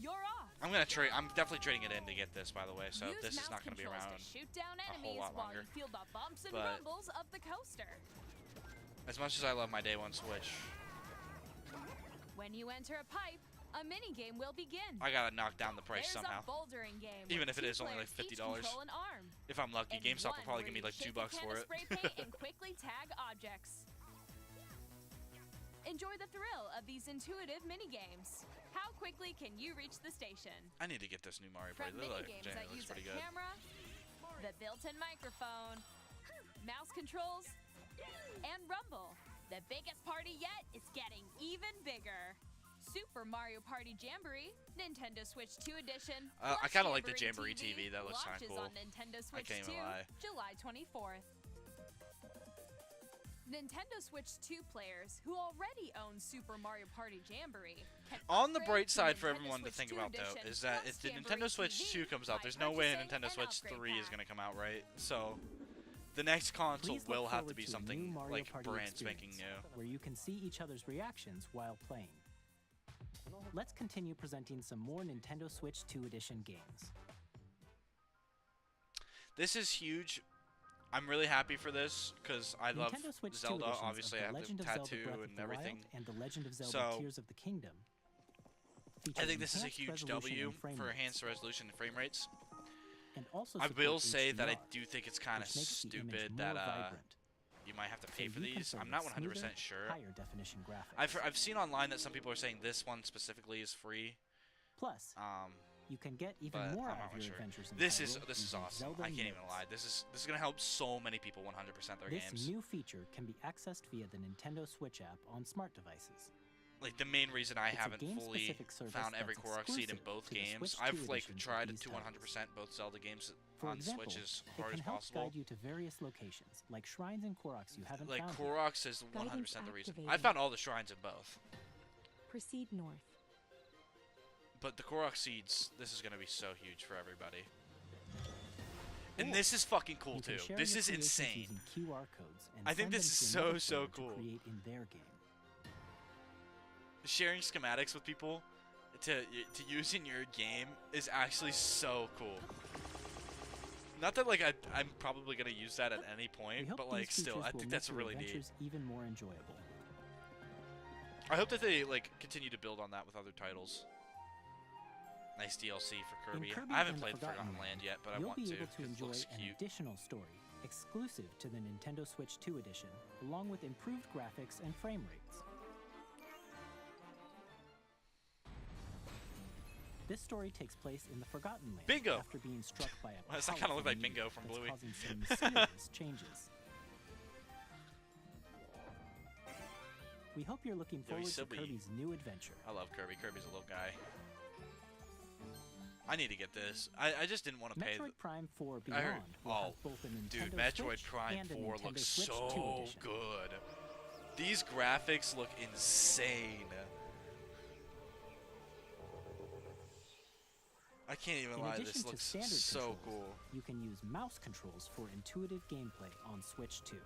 you're off. I'm definitely trading it in to get this, by the way. So Use this is mouse not going to be controls around to shoot down a enemies whole lot while longer. you feel the bumps and But- rumbles of the coaster. As much as I love my day one Switch, When you enter a pipe, a mini game will begin. I gotta knock down the price There's somehow. a bouldering game. Even where if it 2 is only like players each $50. control an arm. If I'm lucky, And GameStop will one probably where give me you like shake a $2 can for of it. spray paint and quickly tag objects. Enjoy the thrill of these intuitive mini games. How quickly can you reach the station? I need to get this new Mario From Party. mini Like, games Jane, that it looks use a pretty good. camera, the built-in microphone, mouse controls, and rumble. The biggest party yet is getting even bigger. Super Mario Party Jamboree, Nintendo Switch 2 edition. I plus kinda like the Jamboree TV. That looks kinda launches cool. on Nintendo Switch can't 2, even lie. July 24th. Nintendo Switch 2 players who already own Super Mario Party Jamboree can On the upgrade bright to side for Nintendo everyone to Switch think 2 about, though, edition is that plus if the Jamboree Nintendo Switch TV 2 comes out, by there's no way a purchasing Nintendo an Switch upgrade 3 is pack. going to come out, right? So the next console Please look will have to forward be to a new something Mario like Party brand spanking experience, new. where you can see each other's reactions while playing. Let's continue presenting some more Nintendo Switch 2 edition games. This is huge. I'm really happy for this because I love Nintendo Switch 2 Zelda. editions Obviously, of I The have Legend the of Zelda tattoo Breath of and the everything. Wild and The Legend of Zelda So, Tears of the Kingdom. I feature think this is a enhanced huge resolution W and frame for rates, enhanced resolution and frame rates. and also I will support say that I HDR, do think it's kind of which makes the image stupid more that vibrant. you might have to So pay for you can these. I'm serve not smoother, 100% sure. higher definition graphics. I've seen online that some people are saying this one specifically is free. Plus, you can get even But more I'm out not of your sure. adventures in This is Hyrule awesome. using Zelda I can't even modes. lie. This is gonna help so many people 100% their This games. new feature can be accessed via the Nintendo Switch app on smart devices. Like the main reason I It's a haven't fully game-specific service found every that's Korok seed in exclusive both to the games. Switch 2 I've like editions of tried these to titles. 100% both Zelda games For on example, Switch as it hard can as help possible. guide you to various locations, like shrines and Koroks you haven't Like found yet. Koroks is 100% the reason. I activated. found all the shrines in both. Proceed north. But the Korok seeds, this is gonna be so huge for everybody. And this is fucking cool You can too. share This your is creations insane. using QR codes and I think send this them is to another so player cool. to create in their game. Sharing schematics with people to use in your game is actually so cool. Not that like I'm probably gonna use that at any We point, hope but these like still, features I will think make that's your really neat. adventures even more enjoyable. I hope that they like continue to build on that with other titles. Nice DLC for Kirby. Kirby I haven't and the played Forgotten Forgotten Land yet, but I You'll want be to able to because it enjoy looks an cute. additional story exclusive to the Nintendo Switch 2 edition, along with improved graphics and frame rates. This story takes place in the Forgotten Land Bingo! after being struck by a Why does that kinda look powerful like meteor Bingo from that's Bluey? causing some mysterious changes. We hope you're looking Yo, forward he's so to wee. Kirby's new adventure. I love Kirby. Kirby's a little guy. I need to get this. I just didn't want to pay. Metroid Prime 4 I heard. Beyond will Oh, have both a Nintendo dude, Metroid Switch Prime and a 4 Nintendo looks Switch 2 so edition. good. These graphics look insane. I can't even In lie. addition This to looks standard so controls, cool. you can use mouse controls for intuitive gameplay on Switch 2.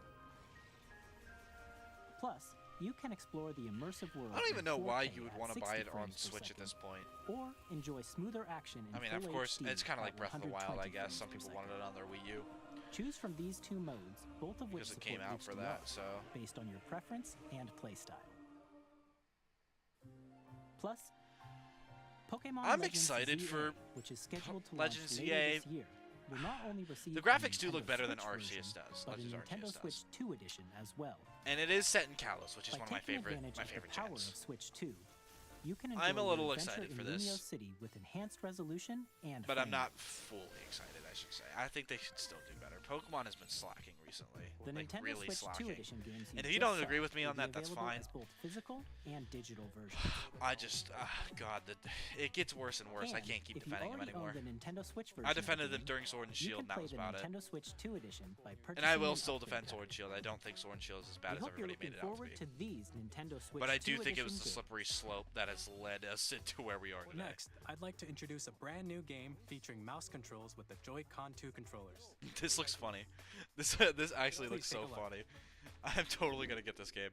Plus, you can explore the immersive world. I don't even in know why 4K you would at want to 60 buy it on frames per Switch at second, this point. or enjoy smoother action in I mean, full of course, HD it's kind of at like Breath of the Wild, I 120 guess. frames Some per people second. wanted it on their Wii U Choose from these two modes, both of which because it support came out for HDR, that. So based on your preference and playstyle. Plus, Pokemon I'm Legends excited ZA, for which is scheduled to Legends launch later ZA. this year, will not only receive the a graphics do Nintendo look better than Switch Arceus version, does. but a Legends Nintendo Arceus Switch does. 2 edition as well. And it is set in Kalos, which is By one of my taking favorite advantage of the power gens. of Switch 2, you can enjoy I'm a your little adventure excited for in this. Lumio City with enhanced resolution and But I'm frame not rate. fully excited, I should say. I think they should still do better. Pokemon has been slacking recently. The like, Nintendo really Switch 2 slacking. edition games And if just you don't saw agree with me will on be that, that's available fine. as both physical and digital versions. I just, God, it gets worse and worse. I And can't keep if you defending them already anymore. own the Nintendo Switch version I of the defended them game, during Sword and you Shield, and can that play was the about it. Nintendo Switch 2 edition by purchasing And I will an still upgrade defend pack. Sword and Shield. I don't think Sword and Shield is as bad We as hope you're everybody looking made it out to forward be. to these Nintendo Switch But I 2 do think it was edition the games. slippery slope that has led us to where we are today. Next, I'd like to introduce a brand new game featuring mouse controls with the Joy-Con 2 controllers. This looks funny. This actually Please looks take so a look. funny. I'm totally gonna get this game.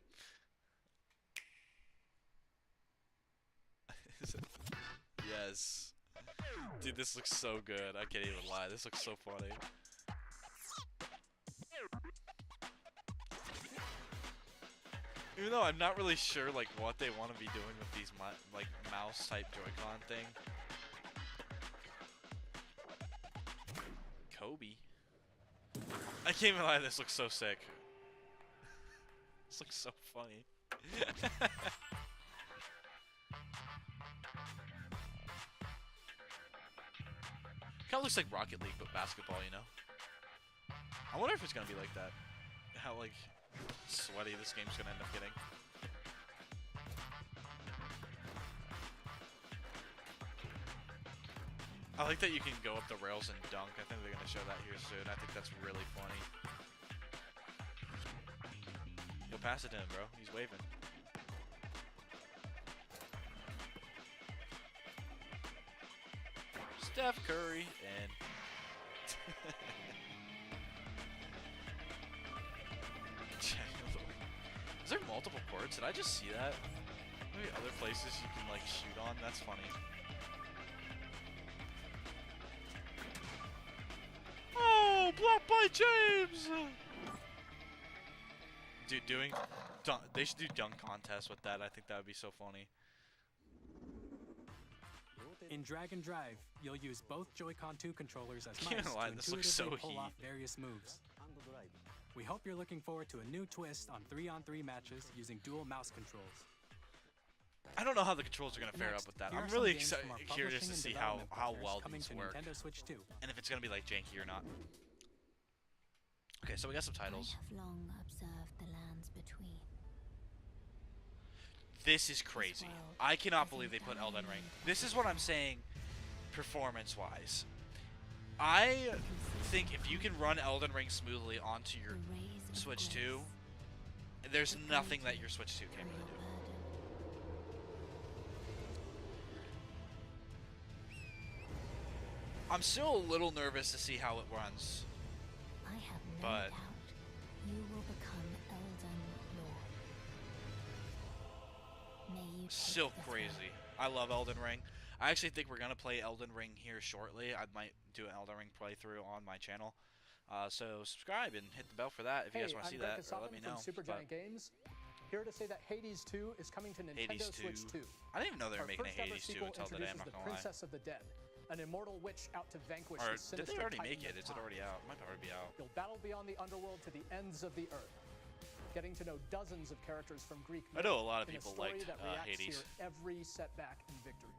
Yes. Dude, this looks so good. I can't even lie. This looks so funny. Even though I'm not really sure like what they want to be doing with these like mouse type Joy-Con thing. Kobe. I can't even lie, this looks so sick. This looks so funny. Kinda looks like Rocket League, but basketball, you know? I wonder if it's gonna be like that. How, like, sweaty this game's gonna end up getting. I like that you can go up the rails and dunk. I think they're gonna show that here soon. I think that's really funny. Go pass it to him, bro. He's waving. Steph Curry and is there multiple courts? Did I just see that? Maybe other places you can like shoot on? That's funny. Oh, blocked by James! Dude, they should do dunk contests with that. I think that would be so funny. In Drag and Drive, you'll use both Joy-Con 2 controllers as Can't mice lie, to this looks so intuitively pull heat. off various moves. We hope you're looking forward to a new twist on 3-on-3 matches using dual mouse controls. I don't know how the controls are gonna fare up Next, with that. here I'm are some really games from our curious publishing to and see development how partners well coming these to work, Nintendo Switch 2. and if it's gonna be like janky or not. Okay, so we got some titles. I have long observed the lands between. This is crazy. I cannot believe they put Elden Ring. This is what I'm saying, performance-wise. I think if you can run Elden Ring smoothly onto your The rays of Switch grace, 2, there's nothing that your Switch 2 can't real really do. burden. I'm still a little nervous to see how it runs. I have no But- doubt you will become Elden Lord. May you take Still the crazy. throne. I love Elden Ring. I actually think we're gonna play Elden Ring here shortly. I might do an Elden Ring playthrough on my channel. So subscribe and hit the bell for that if you guys want to see that. Or let me know. From Supergiant Games. Here to say that Hades 2 is coming to Nintendo Hades Switch 2. 2. I didn't even know they were Our making a first ever Hades 2 sequel until today. I'm introduces not the gonna lie. Princess of the Dead, an immortal witch out to vanquish Or the sinister did they already titan make it? of Is it time. already out? It might already be out. You'll battle beyond the underworld to the ends of the earth, getting to know dozens of characters from Greek I know a myth lot of in people story liked that reacts to Hades. your every setback and victory.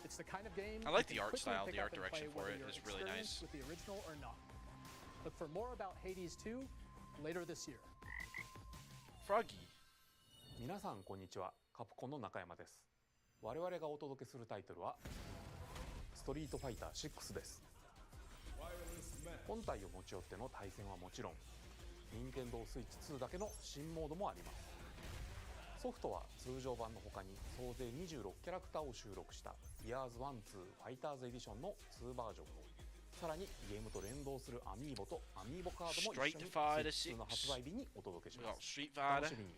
It's the kind of game I like you the can art quickly style, pick the up art and direction play for whether it you're is really experienced nice. with the original or not. Look for more about Hades 2 later this year. Froggy. 皆さんこんにちは。カプコンの中山です。我々がお届けするタイトルはストリートファイター6です。本体を持ち寄っての対戦はもちろん、任天堂スイッチ2だけの新モードもあります。ソフトは通常版の他に総勢26キャラクターを収録したイヤーズ1、2ファイターズエディションの2バージョンを、さらにゲームと連動するアミーボとアミーボカードも一緒にスイッチ2の発売日にお届けし We ま got す。 Street 楽 Fighter. しみに。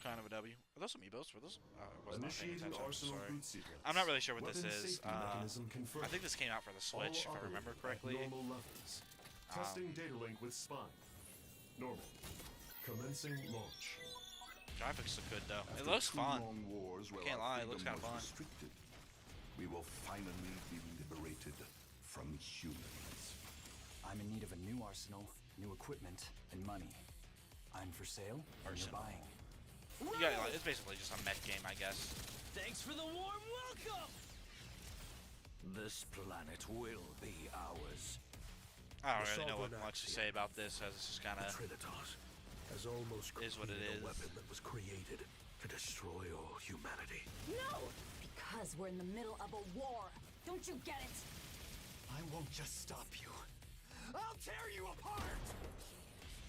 Kind of a W. Are those amiibos? Were those? Was not paying Initiating attention. arsenal Sorry. boot sequence. I'm not really sure what this Weapon is. safety mechanism confirmed. I think this came out for the Switch, if All I remember operate at correctly. normal levels. Testing data link with spine. Normal. Commencing launch. Graphics look good though. It After looks two fun. long wars where Can't our lie, it looks freedom kinda was fun. restricted, we will finally be liberated from humans. I'm in need of a new arsenal, new equipment, and money. I'm for sale, or you're Arsenal. buying. You got, like, it's basically just a mech game, I guess. Thanks for the warm welcome! This planet will be ours. I don't really know what much to say about this, as it's just kind of Trinitas has almost is what it created is. a weapon that was created to destroy all humanity. No! Because we're in the middle of a war. Don't you get it? I won't just stop you. I'll tear you apart!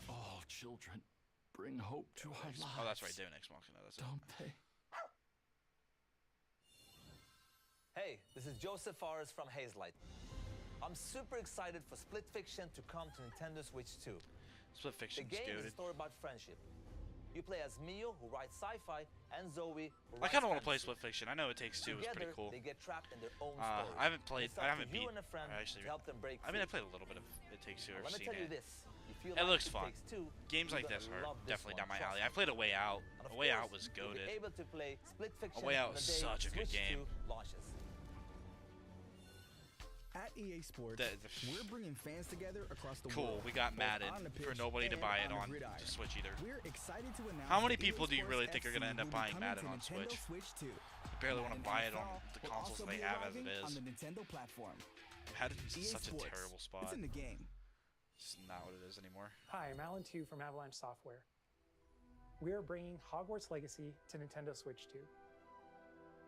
All children bring hope to our lives. Oh, that's right, David X Machina. That's it. Don't they? Hey, this is Joseph Fares from Hazelight. I'm super excited for Split Fiction to come to Nintendo Switch 2. Split The Fiction's game is goated. a story about friendship. You play as Mio, who writes sci-fi, and Zoe, who I writes kind of want to play fantasy. Split Fiction. I know It Takes Two is pretty Together, cool. they get trapped in their own stories. I haven't played. It's I up haven't to you beat. and a friend I actually. to help them break I mean, I free. played a little bit of It Takes Two. Now, I've let me seen tell you it. this. If you It like looks It fun. Takes Two, Games you're like gonna this are love this definitely one, down my trust alley. me. I played A Way Out. And of A Way course, Out was you'll be goated. able to play Split Fiction Way Out on the is day such a good Switch game. 2 launches. At EA Sports, we're bringing fans together across the Cool. world. We got both Madden on the for pitch nobody to and buy it the on gridiron. to Switch either. We're excited to announce How many that EA people do you Sports really think are FC going to end up will be buying coming Madden to on Nintendo Switch? 2. I barely want to Madden buy it on NFL the will consoles also they be have as it arriving on is. the Nintendo platform. Madden's in EA such a Sports, terrible spot. It's in the game. It's not what it is anymore. Hi, I'm Alan Tu from Avalanche Software. We are bringing Hogwarts Legacy to Nintendo Switch 2.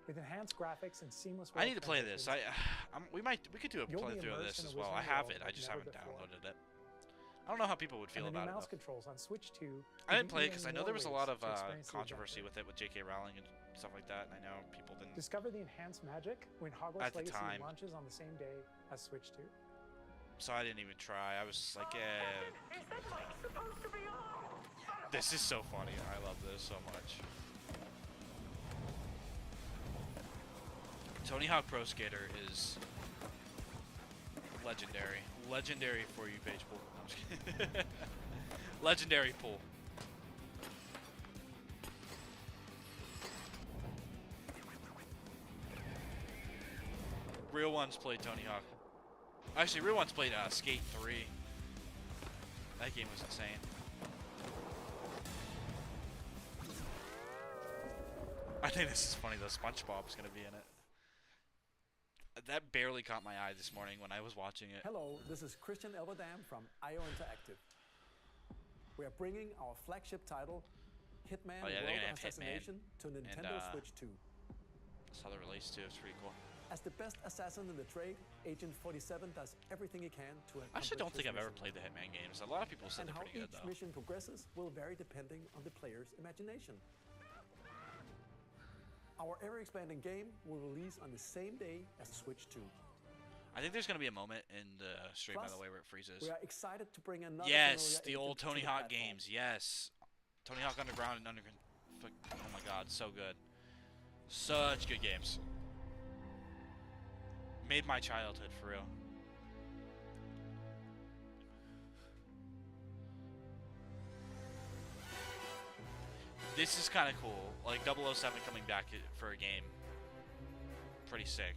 With enhanced graphics and seamless I need to play transitions, this. we could do a You'll be playthrough of immersed this in a as well. I Wizarding have world it. I like just never haven't before. downloaded it. I don't know how people would feel and the about new it. mouse Though. controls on Switch 2. I didn't give play you it because I even know there more was a ways lot of to experience the controversy adventure. with it with J.K. Rowling and stuff like that, and I know people didn't. Discover the enhanced magic when At Hogwarts the Legacy time. launches on the same day as Switch 2. So I didn't even try. I was like, eh. This is so funny. I love this so much. Tony Hawk Pro Skater is legendary. Legendary for you, page pool. No, I'm just kidding. Legendary pool. Real ones played Tony Hawk. Actually, real ones played Skate 3. That game was insane. I think this is funny though. SpongeBob's gonna be in it. That barely caught my eye this morning when I was watching it. Hello, this is Christian Elverdam from IO Interactive. We are bringing our flagship title, Hitman Oh yeah, they're World gonna of have Hitman. Assassination, to Nintendo And, Switch 2. Saw the release too. It's pretty cool. As the best assassin in the trade, Agent 47 does everything he can to accomplish I actually don't think his I've ever mission. played the Hitman games. A lot of people said And they're how pretty good each though. mission progresses will vary depending on the player's imagination. Our ever-expanding game will release on the same day as Switch 2. I think there's gonna be a moment in the stream, by Plus, the way, where it freezes. we are excited to bring another Yes, familiar the old agent to Tony the Hawk platform. games. Yes, Tony Hawk Underground and Underground. Oh my God, so good. Such good games. Made my childhood for real. This is kind of cool. Like 007 coming back for a game. Pretty sick.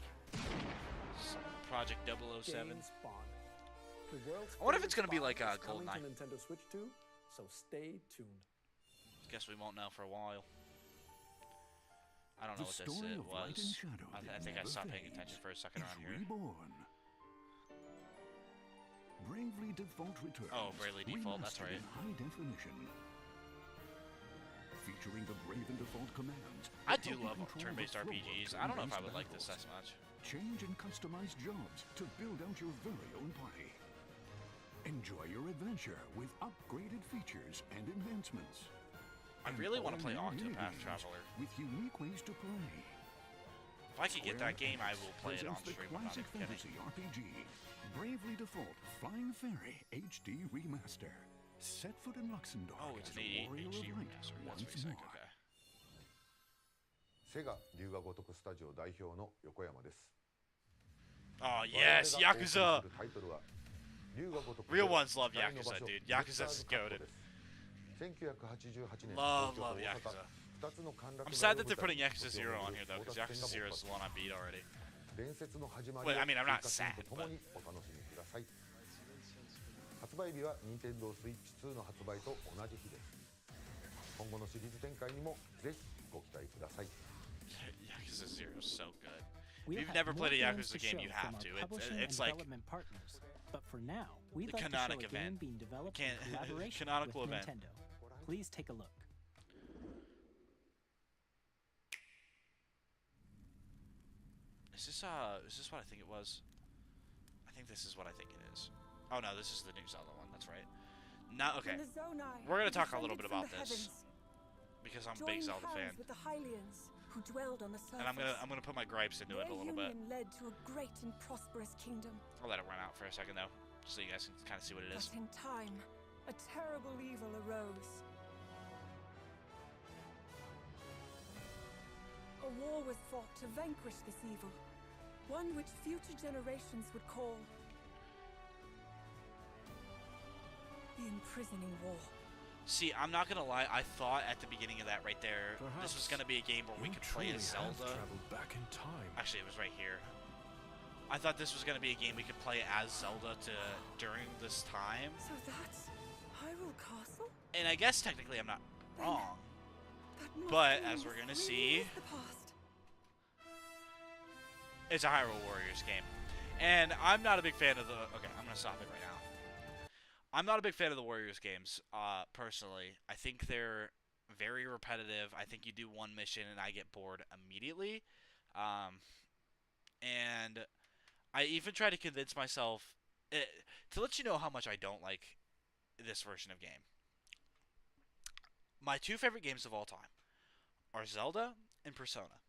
Project 007. Game Spawn. The world's I wonder if it's favorite gonna be like Spawn is GoldenEye. coming to Nintendo Switch 2, so stay tuned. Guess we won't know for a while. I don't know what this story of light and was. shadow I that think I never stopped paying fades attention for a second is around here. reborn. Bravely Default returns. Oh, Bravely Default, that's remastered right. in high definition. Featuring the Brave and Default commands. I that do help you love control turn-based the flow of RPGs. I don't know if I would turn-based like this as battles. much. Change and customize jobs to build out your very own party. Enjoy your adventure with upgraded features and enhancements. I And really want to play all new Octopath minigames Traveler. with unique ways to play. If I could get that game, I will play it on presents the stream. I'm not classic even kidding. fantasy RPG, Bravely Default Flying Fairy HD Remaster. Set foot in Luxembourg Oh, it's as an a warrior HD of light remaster. That's once pretty sick. more. Okay. セガ龍が如くスタジオ代表の横山です。 Oh yes, Yakuza. タイトルは龍が如く Real ones love 光の場 Yakuza, 所 dude. ディレク Yakuza's ターズカット goated. です1988年 Love, 東京と love 大阪 Yakuza. 2つの陥落 I'm の sad that 舞 they're putting 台 Yakuza 0 on here though, because 争奪 Yakuza 戦が 0 is the one I beat already. 伝説の始まり Wait, I mean, I'm not 追加シーンとともにお楽しみください発売日は Nintendo Switch 2の発売と同じ日です今後のシリーズ展開にもぜひご期待ください Yakuza 0 is so good. We'll If you've have never more played a games Yakuza to game, show you from have our to. publishing It's and like development partners. But for now, we'd the like to show a canonic game event. being developed in collaboration Canonical with event. Nintendo. Please take a look. Is this what I think it was? I think this is what I think it is. Oh no, this is the new Zelda one. That's right. Now, okay. We're gonna talk a little bit about this because I'm a big Zelda fan, with the Hylians, who dwelled on the surface. and I'm gonna put my gripes into it a little bit. Their union led to a great and prosperous kingdom. I'll let it run out for a second though, so you guys can kind of see what it is. But in time, a terrible evil arose. A war was fought to vanquish this evil, one which future generations would call the Imprisoning War. See, I'm not gonna lie. I thought at the beginning of that right there, this was gonna be a game where we You could play as truly have Zelda. traveled back in time. Actually, it was right here. I thought this was gonna be a game we could play as Zelda during this time. So that's Hyrule Castle? And I guess technically I'm not wrong. That must But mean as we're this gonna really see, is the past. it's a Hyrule Warriors game. And I'm not a big fan of the... Okay, I'm gonna stop it right now. I'm not a big fan of the Warriors games, personally. I think they're very repetitive. I think you do one mission and I get bored immediately. And I even try to convince myself... to let you know how much I don't like this version of game. My two favorite games of all time are Zelda and Persona.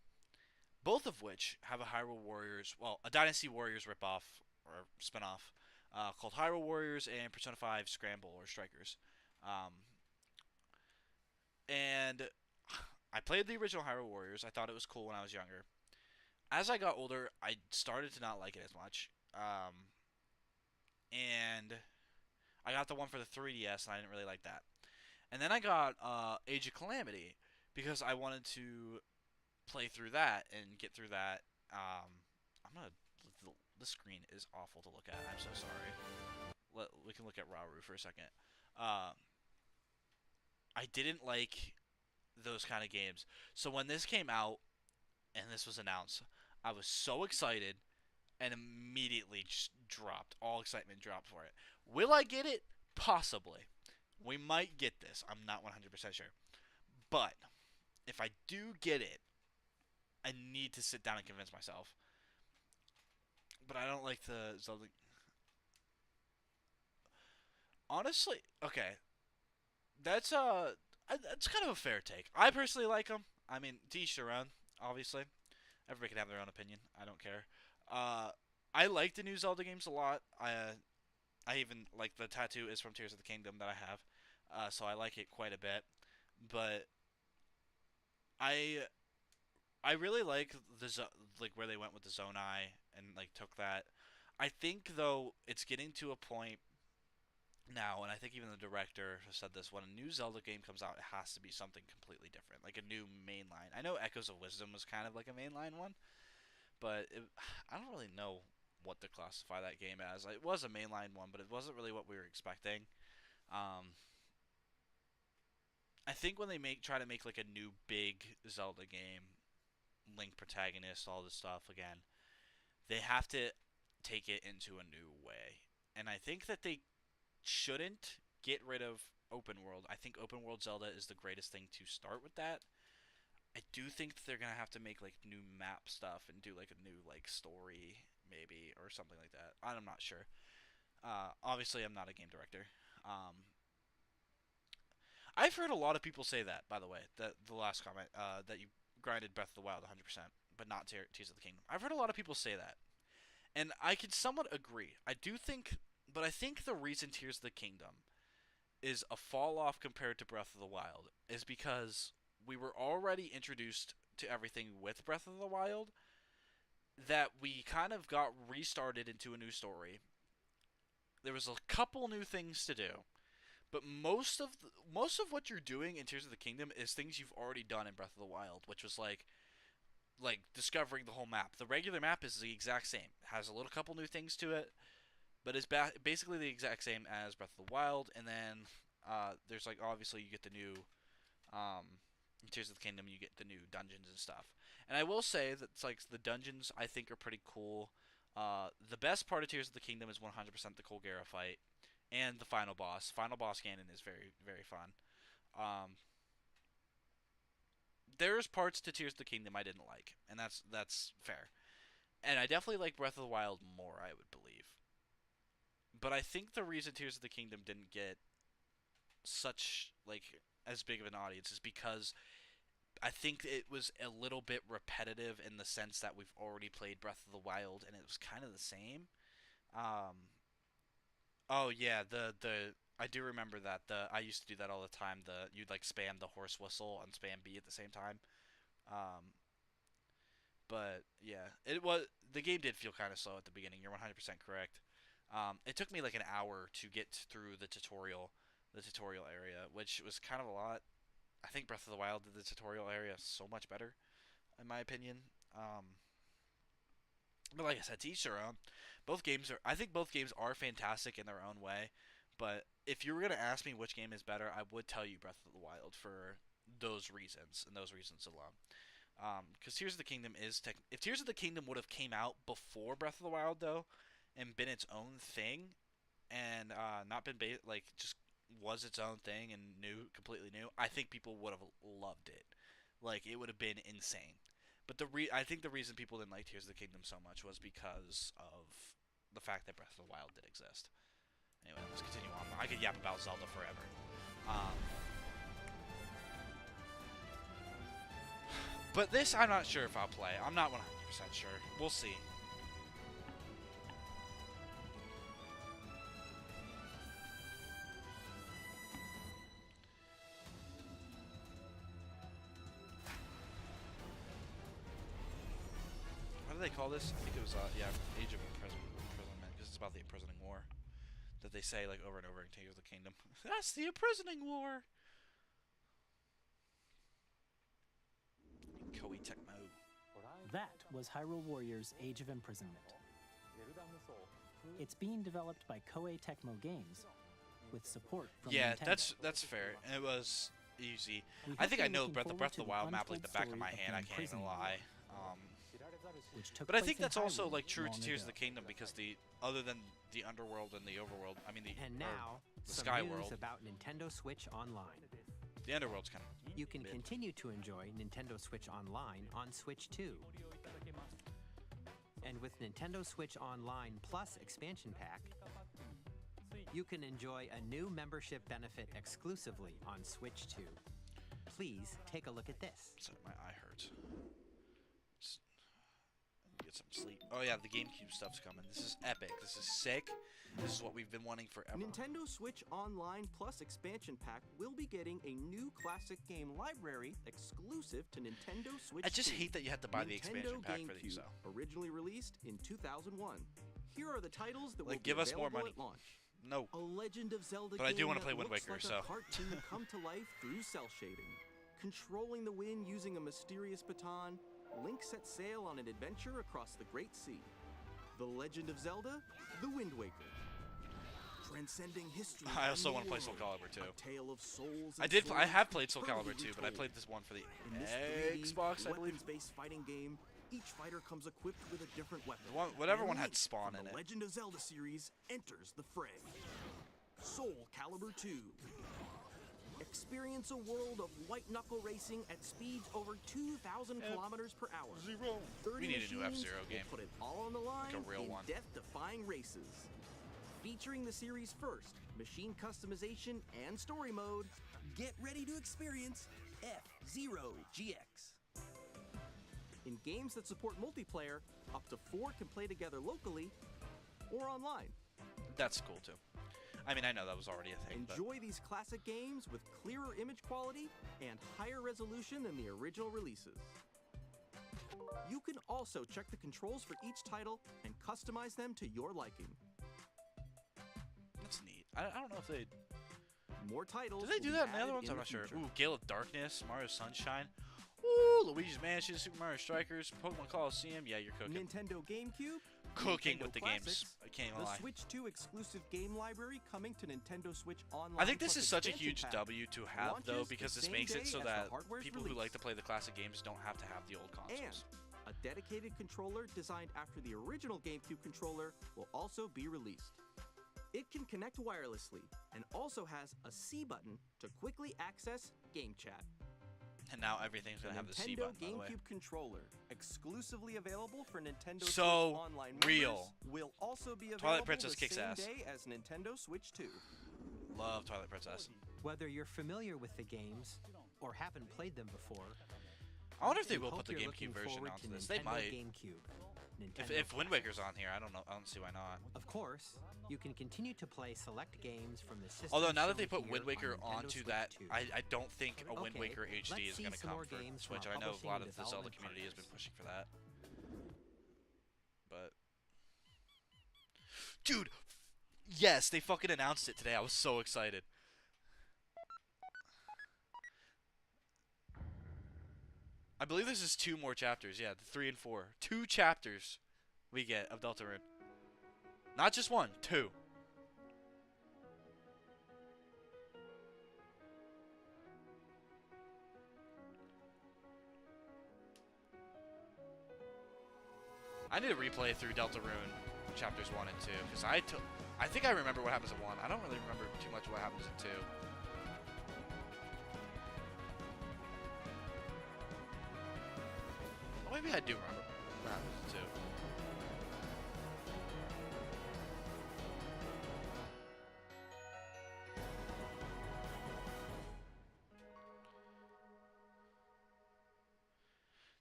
Both of which have a Hyrule Warriors, well, a Dynasty Warriors ripoff or spinoff called Hyrule Warriors and Persona 5 Scramble or Strikers. And I played the original Hyrule Warriors. I thought it was cool when I was younger. As I got older, I started to not like it as much. And I got the one for the 3DS, and I didn't really like that. And then I got Age of Calamity because I wanted to play through that and get through that. The screen is awful to look at. I'm so sorry. We can look at Rauru for a second. I didn't like those kind of games. So when this came out and this was announced, I was so excited and immediately just dropped. All excitement dropped for it. Will I get it? Possibly. We might get this. I'm not 100% sure. But if I do get it, I need to sit down and convince myself. But I don't like the Zelda. Honestly, okay. That's kind of a fair take. I personally like them. I mean, to each their own, obviously. Everybody can have their own opinion. I don't care. I like the new Zelda games a lot. I even like the tattoo is from Tears of the Kingdom that I have, so I like it quite a bit. But I I really like like where they went with the Zonai and like took that. I think though it's getting to a point now, and I think even the director has said this: when a new Zelda game comes out, it has to be something completely different, like a new mainline. I know Echoes of Wisdom was kind of like a mainline one, but I don't really know what to classify that game as. It was a mainline one, but it wasn't really what we were expecting. Um, I think when they try to make like a new big Zelda game, Link protagonist, all this stuff again, they have to take it into a new way. And I think that they shouldn't get rid of open world. I think open world Zelda is the greatest thing to start with that. I do think that they're gonna have to make like new map stuff and do like a new like story maybe or something like that. I'm not sure. Obviously, I'm not a game director. I've heard a lot of people say that, by the way, that the last comment that you grinded Breath of the Wild 100%, but not Tears of the Kingdom. I've heard a lot of people say that, and I could somewhat agree. I do think, but I think the reason Tears of the Kingdom is a fall off compared to Breath of the Wild is because we were already introduced to everything with Breath of the Wild, that we kind of got restarted into a new story. There was a couple new things to do, but most of what you're doing in Tears of the Kingdom is things you've already done in Breath of the Wild, which was like discovering the whole map. The regular map is the exact same. It has a little couple new things to it, but it's basically the exact same as Breath of the Wild. And then there's like obviously you get the new in Tears of the Kingdom you get the new dungeons and stuff. And I will say that it's like the dungeons I think are pretty cool. The best part of Tears of the Kingdom is 100% the Colgera fight and the final boss. Final boss Ganon is very very fun. Um, there's parts to Tears of the Kingdom I didn't like, and that's fair. And I definitely like Breath of the Wild more, I would believe. But I think the reason Tears of the Kingdom didn't get such like as big of an audience is because I think it was a little bit repetitive in the sense that we've already played Breath of the Wild and it was kind of the same. Um, oh yeah, the I do remember that. I used to do that all the time. You'd like spam the horse whistle and spam B at the same time. Um, but yeah, it was the game did feel kind of slow at the beginning. You're 100% correct. It took me like an hour to get through the tutorial area, which was kind of a lot. I think Breath of the Wild did the tutorial area so much better, in my opinion. But like I said, to each their own. I think both games are fantastic in their own way. But if you were gonna ask me which game is better, I would tell you Breath of the Wild for those reasons and those reasons alone. Because Tears of the Kingdom if Tears of the Kingdom would have came out before Breath of the Wild though, and been its own thing, and not been like just was its own thing and completely new, I think people would have loved it. Like it would have been insane. But I think the reason people didn't like Tears of the Kingdom so much was because of the fact that Breath of the Wild did exist. Anyway, let's continue on. I could yap about Zelda forever. But this, I'm not sure if I'll play. I'm not 100% sure. We'll see. What do they call this? I think it was, yeah, Age of Imprisonment, because it's about the imprisoning war that they say like over and over in Tears of the Kingdom. That's the imprisoning war. Koei Tecmo. That was Hyrule Warriors Age of Imprisonment. It's being developed by Koei Tecmo Games with support from Nintendo. That's fair. And it was easy. I think I know Breath of the Wild map like the back of my hand. I can't even lie. But I think that's also like true to Tears of the Kingdom because other than the underworld and the overworld, I mean the sky world about Nintendo Switch Online. The underworld's kind of you can continue to enjoy Nintendo Switch Online on Switch 2. And with Nintendo Switch Online Plus expansion pack, you can enjoy a new membership benefit exclusively on Switch 2. Please take a look at this. So my eye hurts. get some sleep. Oh yeah, the GameCube stuff's coming. This is epic. This is sick. This is what we've been wanting forever. Nintendo Switch Online Plus expansion pack will be getting a new classic game library exclusive to Nintendo Switch. I just 2. hate that you have to buy the Nintendo expansion pack for GameCube, these, though. Originally released in 2001. Here are the titles that will Like, give be us more available money. at launch. No. A Legend of Zelda But I do game want to that play Wind looks Waker, like so. a cartoon come to life through cell shading. Controlling the wind using a mysterious baton, Link sets sail on an adventure across the Great Sea. The Legend of Zelda: The Wind Waker. Transcending history. I also and want to play the Soul world. Calibur 2. A tale of souls I and did. I swords have played Soul eternally Calibur 2, but I retold. played this one for the In this 3D, Xbox, I believe. weapons-based fighting game, each fighter comes equipped with a different weapon. Whatever And one had Link Spawn from in the it. Legend of Zelda series enters the fray. Soul Calibur 2. Experience a world of white-knuckle racing at speeds over 2,000 kilometers per hour. 30 We need a new machines F-Zero will game. put it all on the line Like a real in one. death-defying races. Featuring the series' first machine customization and story mode, get ready to experience F-Zero GX. In games that support multiplayer, up to 4 can play together locally or online. That's cool too. I mean, I know that was already a thing. Enjoy these classic games with clearer image quality and higher resolution than the original releases. You can also check the controls for each title and customize them to your liking. That's neat. I don't know if they. More titles. Do they do will that be in the other added ones? in I'm the not sure. future. Ooh, Gale of Darkness, Mario Sunshine. Ooh, Luigi's Mansion, Super Mario Strikers, Pokemon Coliseum. Yeah, you're cooking. Nintendo GameCube. Cooking Nintendo with the Classics, games. I can't even the lie. Switch 2 exclusive game library coming to Nintendo Switch Online. I think this plus is such a expansion huge pack. W to have, though, Launches because the this same makes it day so as the that hardware's people who release. like to play the classic games don't have to have the old consoles. And a dedicated controller designed after the original GameCube controller will also be released. It can connect wirelessly and also has a C button to quickly access game chat. And now everything's gonna have the C button, by the way. GameCube controller, exclusively available for Nintendo So Switch Online real. members, will also be available Twilight Princess the kicks same ass. day as Nintendo Switch 2. Love Twilight Princess. Whether you're familiar with the games or haven't played them before, I wonder if they we will hope put the you're GameCube looking version forward onto to this. They Nintendo might. GameCube. If Wind Waker's on here, I don't know. I don't see why not. Of course, you can continue to play select games from the system. Although now that they shown put here Wind Waker on Nintendo onto Switch that, 2. I don't think a Wind Okay, Waker HD let's is see going to some come more for games Switch. from I our know a lot publishing of the Zelda development community has been pushing for that. But dude, yes, they fucking announced it today. I was so excited. I believe this is 2 more chapters. Yeah, the 3 and 4. 2 chapters we get of Deltarune. Not just 1, 2. I need to replay through Deltarune chapters 1 and 2 because I think I remember what happens in 1. I don't really remember too much of what happens in 2. Well, maybe I do remember what happens in 2.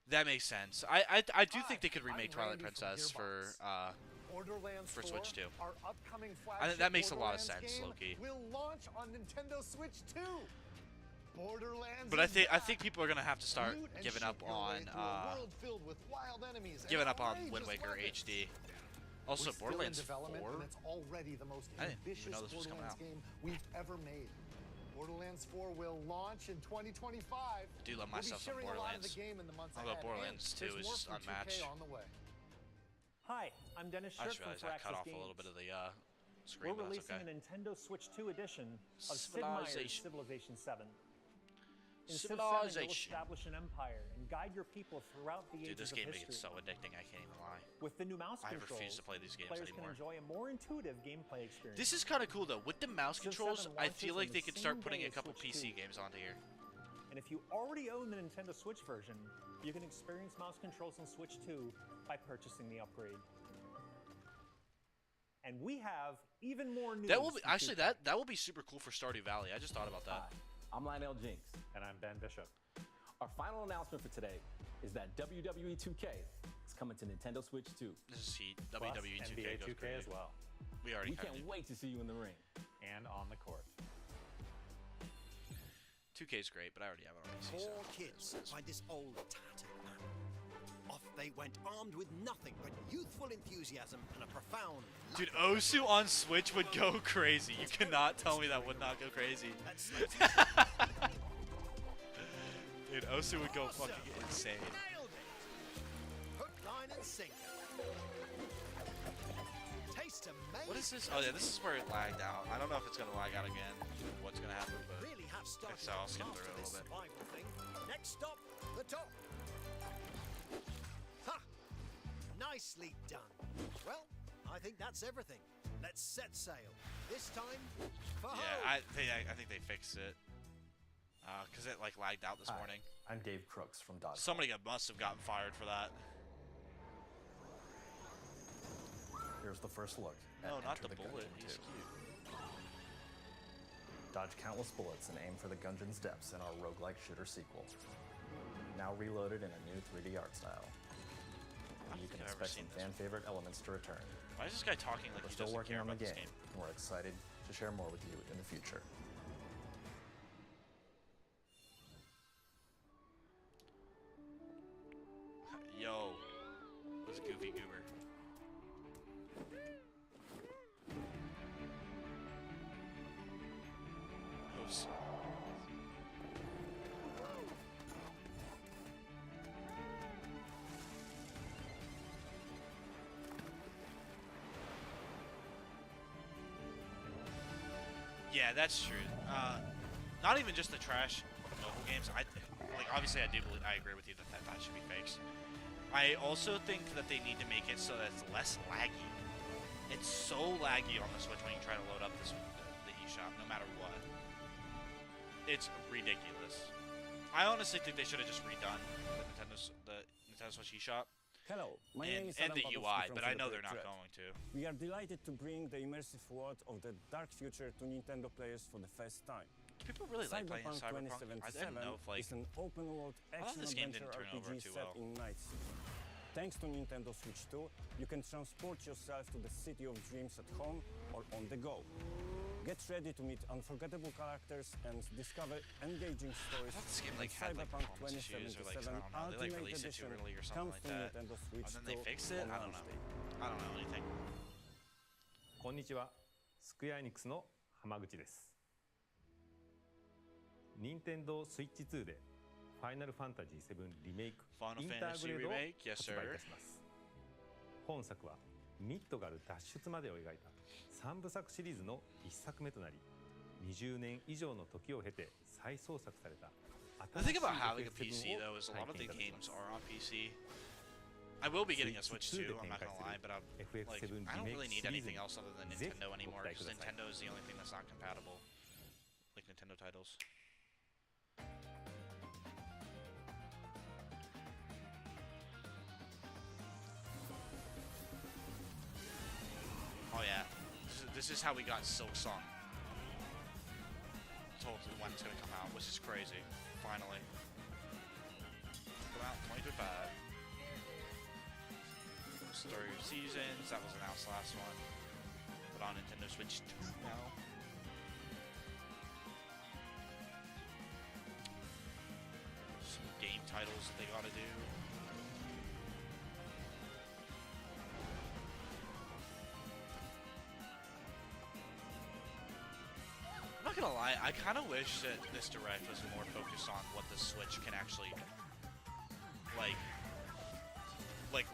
That makes sense. I do think they could remake Twilight Princess for Switch 2. Our upcoming I think that flagship makes a lot of Borderlands sense, game low-key. will launch on Nintendo Switch 2. Borderlands. But is I back. think people are gonna have to start Loot and giving shoot up your way on through a world filled with wild enemies and giving up on Wind outrageous Waker weapons. HD. Also, We're still in Borderlands development, 4. and it's already the most I didn't even ambitious know this was coming Borderlands out. game we've ever made. Borderlands 4 will launch in 2025. I do love We'll be myself some sharing a lot of the Borderlands. game in the months Although ahead, Borderlands and 2 there's is more just from 2K unmatched. on the way. Hi, I'm Dennis I Shirk just from realized I cut Firaxis off a Games. little bit of the We're screen, but that's releasing okay. a Nintendo Switch 2 edition of Sid Meier's Civilization. Civilization 7. In Civ 7, you'll Civilization. establish an empire and guide your people throughout the Dude, ages this of game history. gets so addicting, I can't even lie. With the new mouse I controls, refuse to play these games players anymore. can enjoy a more intuitive gameplay experience. This is kind of cool, though. With the mouse Civ controls, 7 I launches feel on like the they could same start putting day a as couple Switch PC 2. games onto here. And if you already own the Nintendo Switch version, you can experience mouse controls on Switch 2 by purchasing the upgrade. And we have even more news. That will be from actually 2K. that will be super cool for Stardew Valley. I just thought about that. I'm Lionel Jinx. And I'm Ben Bishop. Our final announcement for today is that WWE 2K is coming to Nintendo Switch 2. This is heat. Plus, WWE 2K NBA goes 2K crazy. as well. We already We can't wait to see you in the ring. And on the court. 2K's great, but I already have it on PC. Four So kids find this old tattered man. Off they went, armed with nothing but youthful enthusiasm and a profound. dude, Osu on Switch would go crazy. You cannot tell me that would not go crazy. Dude, Osu would go fucking insane. Nailed it. Hook, line, and sinker. Taste amazing. What is this? Oh yeah, this is where it lagged out. I don't know if it's gonna lag out again. What's gonna happen? But Really have started so I'll skip through it a this little bit. survival thing. Next stop, the top. Ha! Nicely done. Well, I think that's everything. Let's set sail. This time for home. Yeah, I think they fixed it. Cause it like lagged out this morning. I'm Dave Crooks from Dodge. Somebody must have gotten fired for that. Here's the first look. At No, not Enter the bullet. Gungeon He's 2. cute. Dodge countless bullets and aim for the Gungeon's depths in our roguelike shooter sequel. Now reloaded in a new 3D art style. You can I've never expect some seen fan favorite elements to return. Why is this guy talking like We're he still doesn't working care on the about this game, game? and we're excited to share more with you in the future. Yo, what's Goofy Goober? Oops. Yeah, that's true. Not even just the trash mobile games. Obviously, I agree with you that should be fixed. I also think that they need to make it so that it's less laggy. It's so laggy on the Switch when you try to load up the eShop, no matter what. It's ridiculous. I honestly think they should have just redone the Nintendo Switch eShop. Hello, my name is and Adam the Badowski UI, from but I know Third they're not Thread. going to. We are delighted to bring the immersive world of the dark future to Nintendo players for the first time. People really like playing Cyberpunk Cyberpunk. I 2077 didn't know if is an open-world thought this game action-adventure didn't turn over RPG too set well. in Night City. Thanks to Nintendo Switch 2, you can transport yourself to the city of dreams at home or on the go. Get ready to meet unforgettable characters and discover engaging stories. This game with had Cyberpunk performance issues or 2077 I don't know. They Ultimate released it too Edition early or something comes like to that. Nintendo Switch And then they 2 fixed it. on I don't know. Wednesday. I don't know anything. こんにちは。スクエアエニックスの浜口です。任天堂スイッチ2でファイナルファンタジー7リメイク Final インターグ Fantasy レードを Remake? Yes, 発売いたします。本作はミッドガル脱出までを描いた3部作シリーズの1作目となり、20年以上の時を経て再創作された The thing about having a 新しい PC though is a lot of the 体験いただきます games are on PC. I will be getting a Switch too. I'm not gonna lie, but I don't really need anything else other than Nintendo anymore because Nintendo is the only thing that's not compatible, like Nintendo titles. Oh yeah, this is how we got Silk Song. Told when it's gonna come out, which is crazy. Finally, come out in 2025. Story of Seasons, that was announced last one. But on Nintendo Switch 2 now. Some game titles that they gotta do. I'm not gonna lie, I kinda wish that this Direct was more focused on what the Switch can actually, like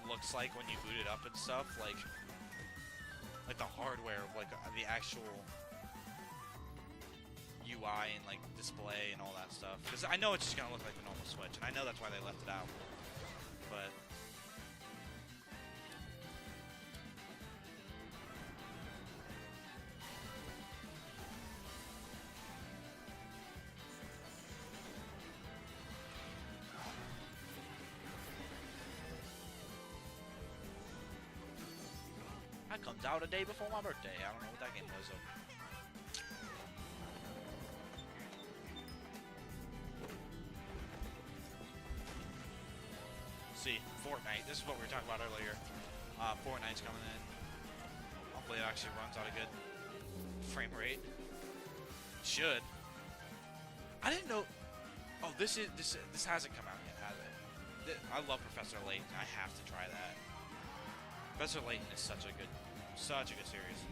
looks like when you boot it up and stuff, like the hardware, like the actual UI and like display and all that stuff. Because I know it's just gonna look like the normal Switch, and I know that's why they left it out. But that comes out a day before my birthday. I don't know what that game was though. See, 4 Fortnite. This is what we were talking about earlier. Fortnite's coming in. Hopefully it actually runs out a good frame rate. Should. I didn't know. Oh, this hasn't come out yet, has it? I love Professor Layton. I have to try that. Professor Layton is such a good series.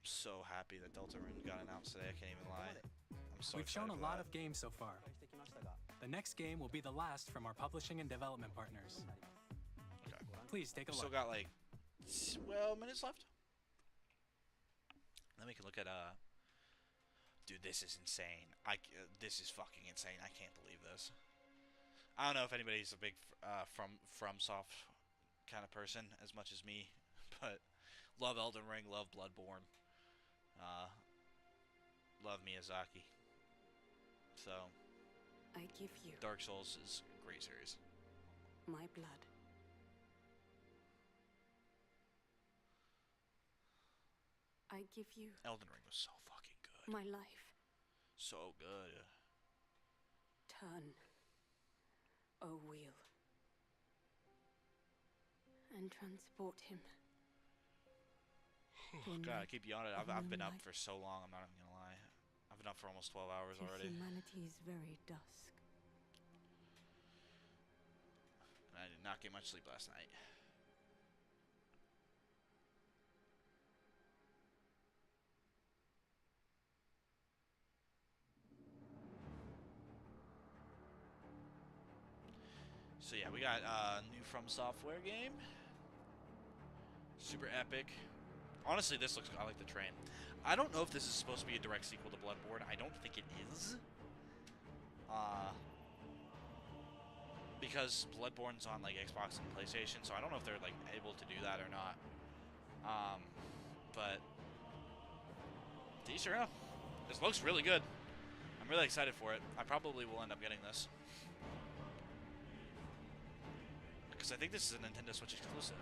So happy that Deltarune got announced today. I can't even lie. I'm so We've shown a excited lot for of games so far. The next game will be the last from our publishing and development partners. Okay. Please take a look. Still got like 12 minutes left. Then we can look at dude, this is insane. This is fucking insane. I can't believe this. I don't know if anybody's a big FromSoft kind of person as much as me, but love Elden Ring, love Bloodborne, love Miyazaki. So I give you Dark Souls is a great series. my blood. I give you Elden Ring was so fucking good. my life. So good. Turn a wheel and transport him. God, I keep yawning. I've been up for so long, I'm not even gonna lie. I've been up for almost 12 hours To already. humanity's very dusk. And I did not get much sleep last night. So yeah, we got a new From Software game. Super epic. Honestly, this looks. I like the train. I don't know if this is supposed to be a direct sequel to Bloodborne. I don't think it is. Because Bloodborne's on like Xbox and PlayStation, so I don't know if they're like able to do that or not. But sure enough, this looks really good. I'm really excited for it. I probably will end up getting this. Because I think this is a Nintendo Switch exclusive.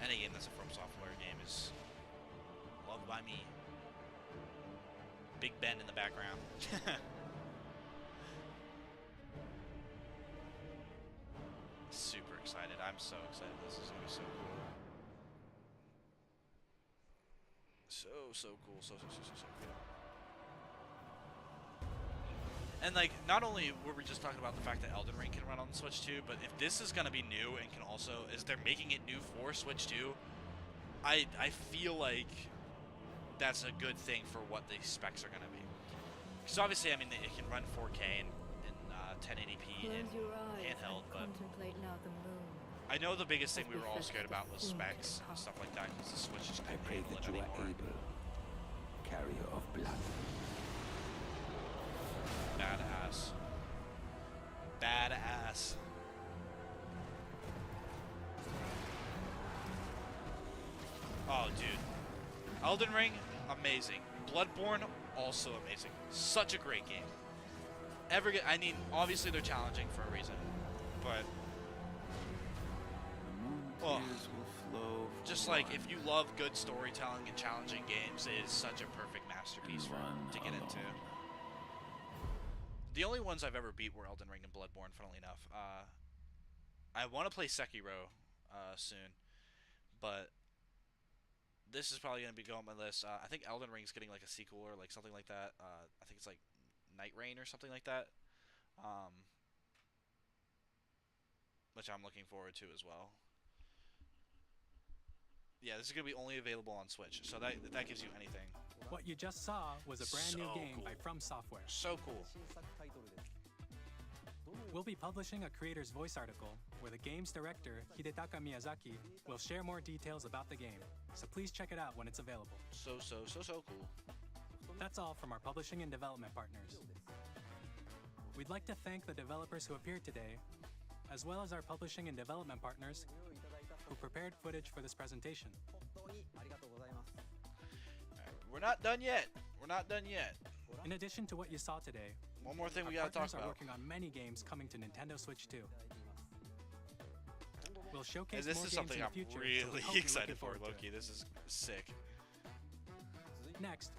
Any game that's a From Software game is loved by me. Big Ben in the background. Super excited. I'm so excited. This is going to be so cool. So cool. So cool. And like, not only were we just talking about the fact that Elden Ring can run on the Switch 2, but if this is gonna be new and can also, is they're making it new for Switch 2, I feel like that's a good thing for what the specs are gonna be. Because obviously, I mean, it can run 4K and 1080p and handheld, but I know the biggest thing we were all scared about was specs and stuff like that, because the Switch just couldn't handle it anymore. Carrier of blood. Badass. Badass. Oh, dude. Elden Ring, amazing. Bloodborne, also amazing. Such a great game. I mean, obviously they're challenging for a reason, but just like if you love good storytelling and challenging games, it is such a perfect masterpiece to get into. The only ones I've ever beat were Elden Ring and Bloodborne, funnily enough. I want to play Sekiro soon, but this is probably going to be going on my list. I think Elden Ring's getting like a sequel or like something like that. I think it's like Night Rain or something like that, which I'm looking forward to as well. Yeah, this is going to be only available on Switch, so that gives you anything. What you just saw was a brand new game by From Software. So cool. We'll be publishing a creator's voice article where the game's director, Hidetaka Miyazaki, will share more details about the game, so please check it out when it's available. So cool. That's all from our publishing and development partners. We'd like to thank the developers who appeared today, as well as our publishing and development partners who prepared footage for this presentation. We're not done yet. In addition to what you saw today, one more thing we gotta talk about. Our partners are working on many games coming to Nintendo Switch 2. We'll showcase And this more is games something in the I'm future, so we really hope you're excited looking for, forward to Loki. it. This is sick. Next,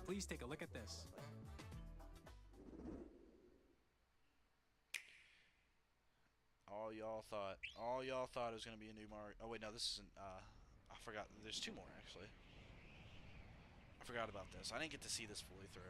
please take a look at this. All y'all thought it was gonna be a new Mario. Oh wait, no, this isn't. I forgot. There's two more actually. I forgot about this. I didn't get to see this fully through.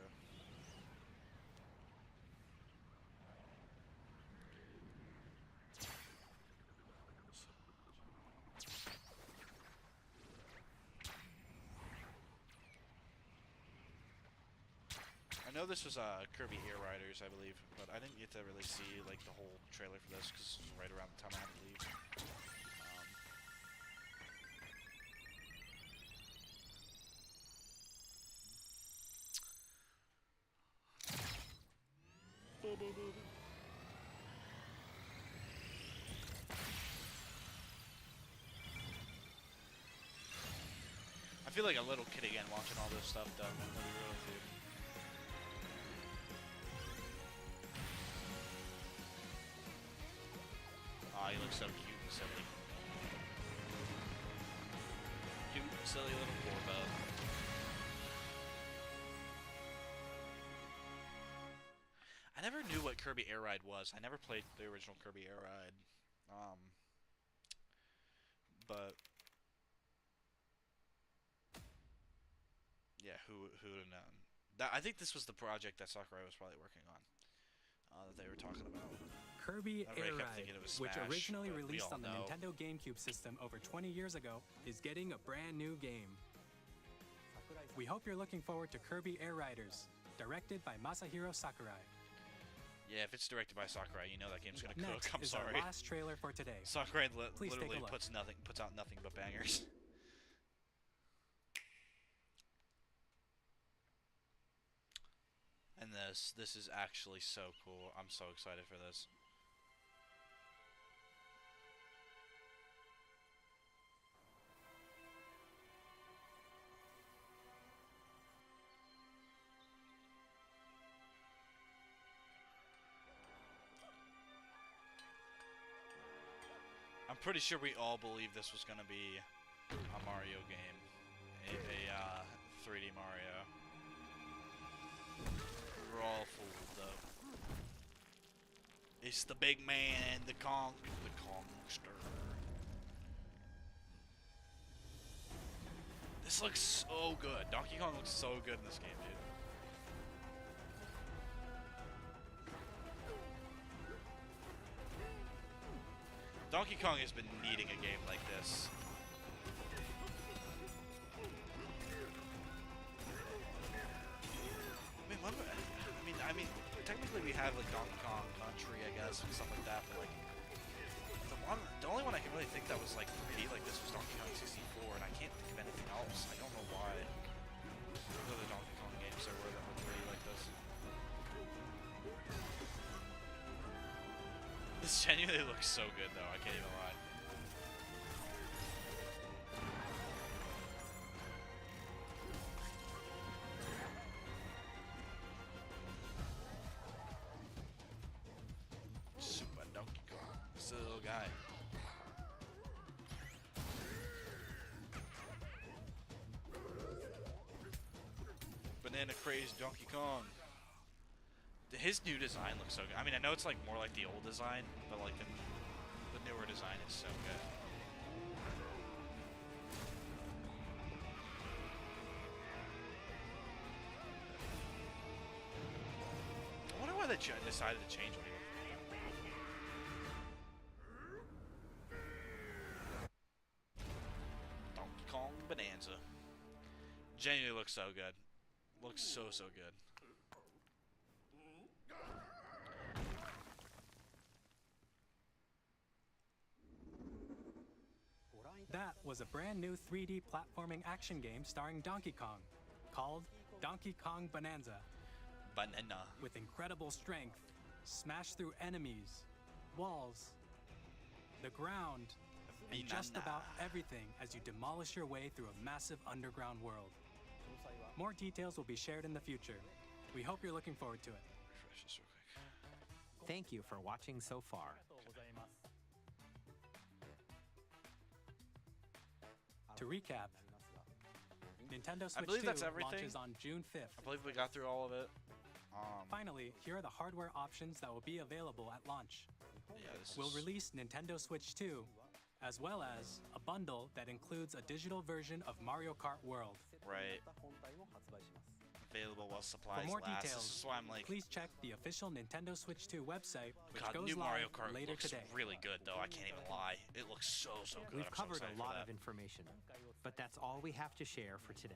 I know this was Kirby Air Riders, I believe, but I didn't get to really see like the whole trailer for this because it was right around the time I had to leave. I feel like a little kid again watching all this stuff, though. I'm gonna be real with you. Aw, he looks so cute and silly. Cute, silly little Corbo. I never knew what Kirby Air Ride was. I never played the original Kirby Air Ride. But yeah, who would have known? I think this was the project that Sakurai was probably working on. That they were talking about. Kirby Everybody Air kept Ride, thinking it was which Smash, originally but we released all on the know. Nintendo GameCube system over 20 years ago, is getting a brand new game. We hope you're looking forward to Kirby Air Riders, directed by Masahiro Sakurai. Yeah, if it's directed by Sakurai, you know that game's gonna Next cook. I'm is sorry. our last trailer for today. Sakurai Please take a literally look. puts out nothing but bangers. And this is actually so cool. I'm so excited for this. I'm pretty sure we all believe this was gonna be a Mario game, a 3D Mario. We're all fooled though. It's the big man, the Kongster. This looks so good. Donkey Kong looks so good in this game, dude. Donkey Kong has been needing a game like this. I mean, technically we have like Donkey Kong Country, I guess, and stuff like that. But like, the only one I can really think that was like 3D like this was Donkey Kong 64, and I can't think of anything else. I don't know why. What other Donkey Kong games there were that were 3D like this? This genuinely looks so good, though. I can't even lie. Super Donkey Kong. This little guy. Banana crazed Donkey Kong. His new design looks so good. I mean, I know it's like more like the old design, but like the newer design is so good. I wonder why they decided to change what he looked like. Donkey Kong Bonanza. Genuinely looks so good. Looks so good. That was a brand new 3D platforming action game starring Donkey Kong, called Donkey Kong Bonanza. Banana. With incredible strength, smash through enemies, walls, the ground, and just about everything as you demolish your way through a massive underground world. More details will be shared in the future. We hope you're looking forward to it. Refresh this real quick. Thank you for watching so far. To recap, Nintendo I Switch believe 2 that's everything. launches on June 5th. I believe we got through all of it. Finally, here are the hardware options that will be available at launch. Yeah, We'll release Nintendo Switch 2, as well as a bundle that includes a digital version of Mario Kart World. Right. Available while supplies For more last. details, This is why I'm like, please check the official Nintendo Switch 2 website, which God, goes new Mario live Kart later looks today. really good, though. I can't even lie. It looks so good. We've I'm so covered excited a for lot that. of information, but that's all we have to share for today.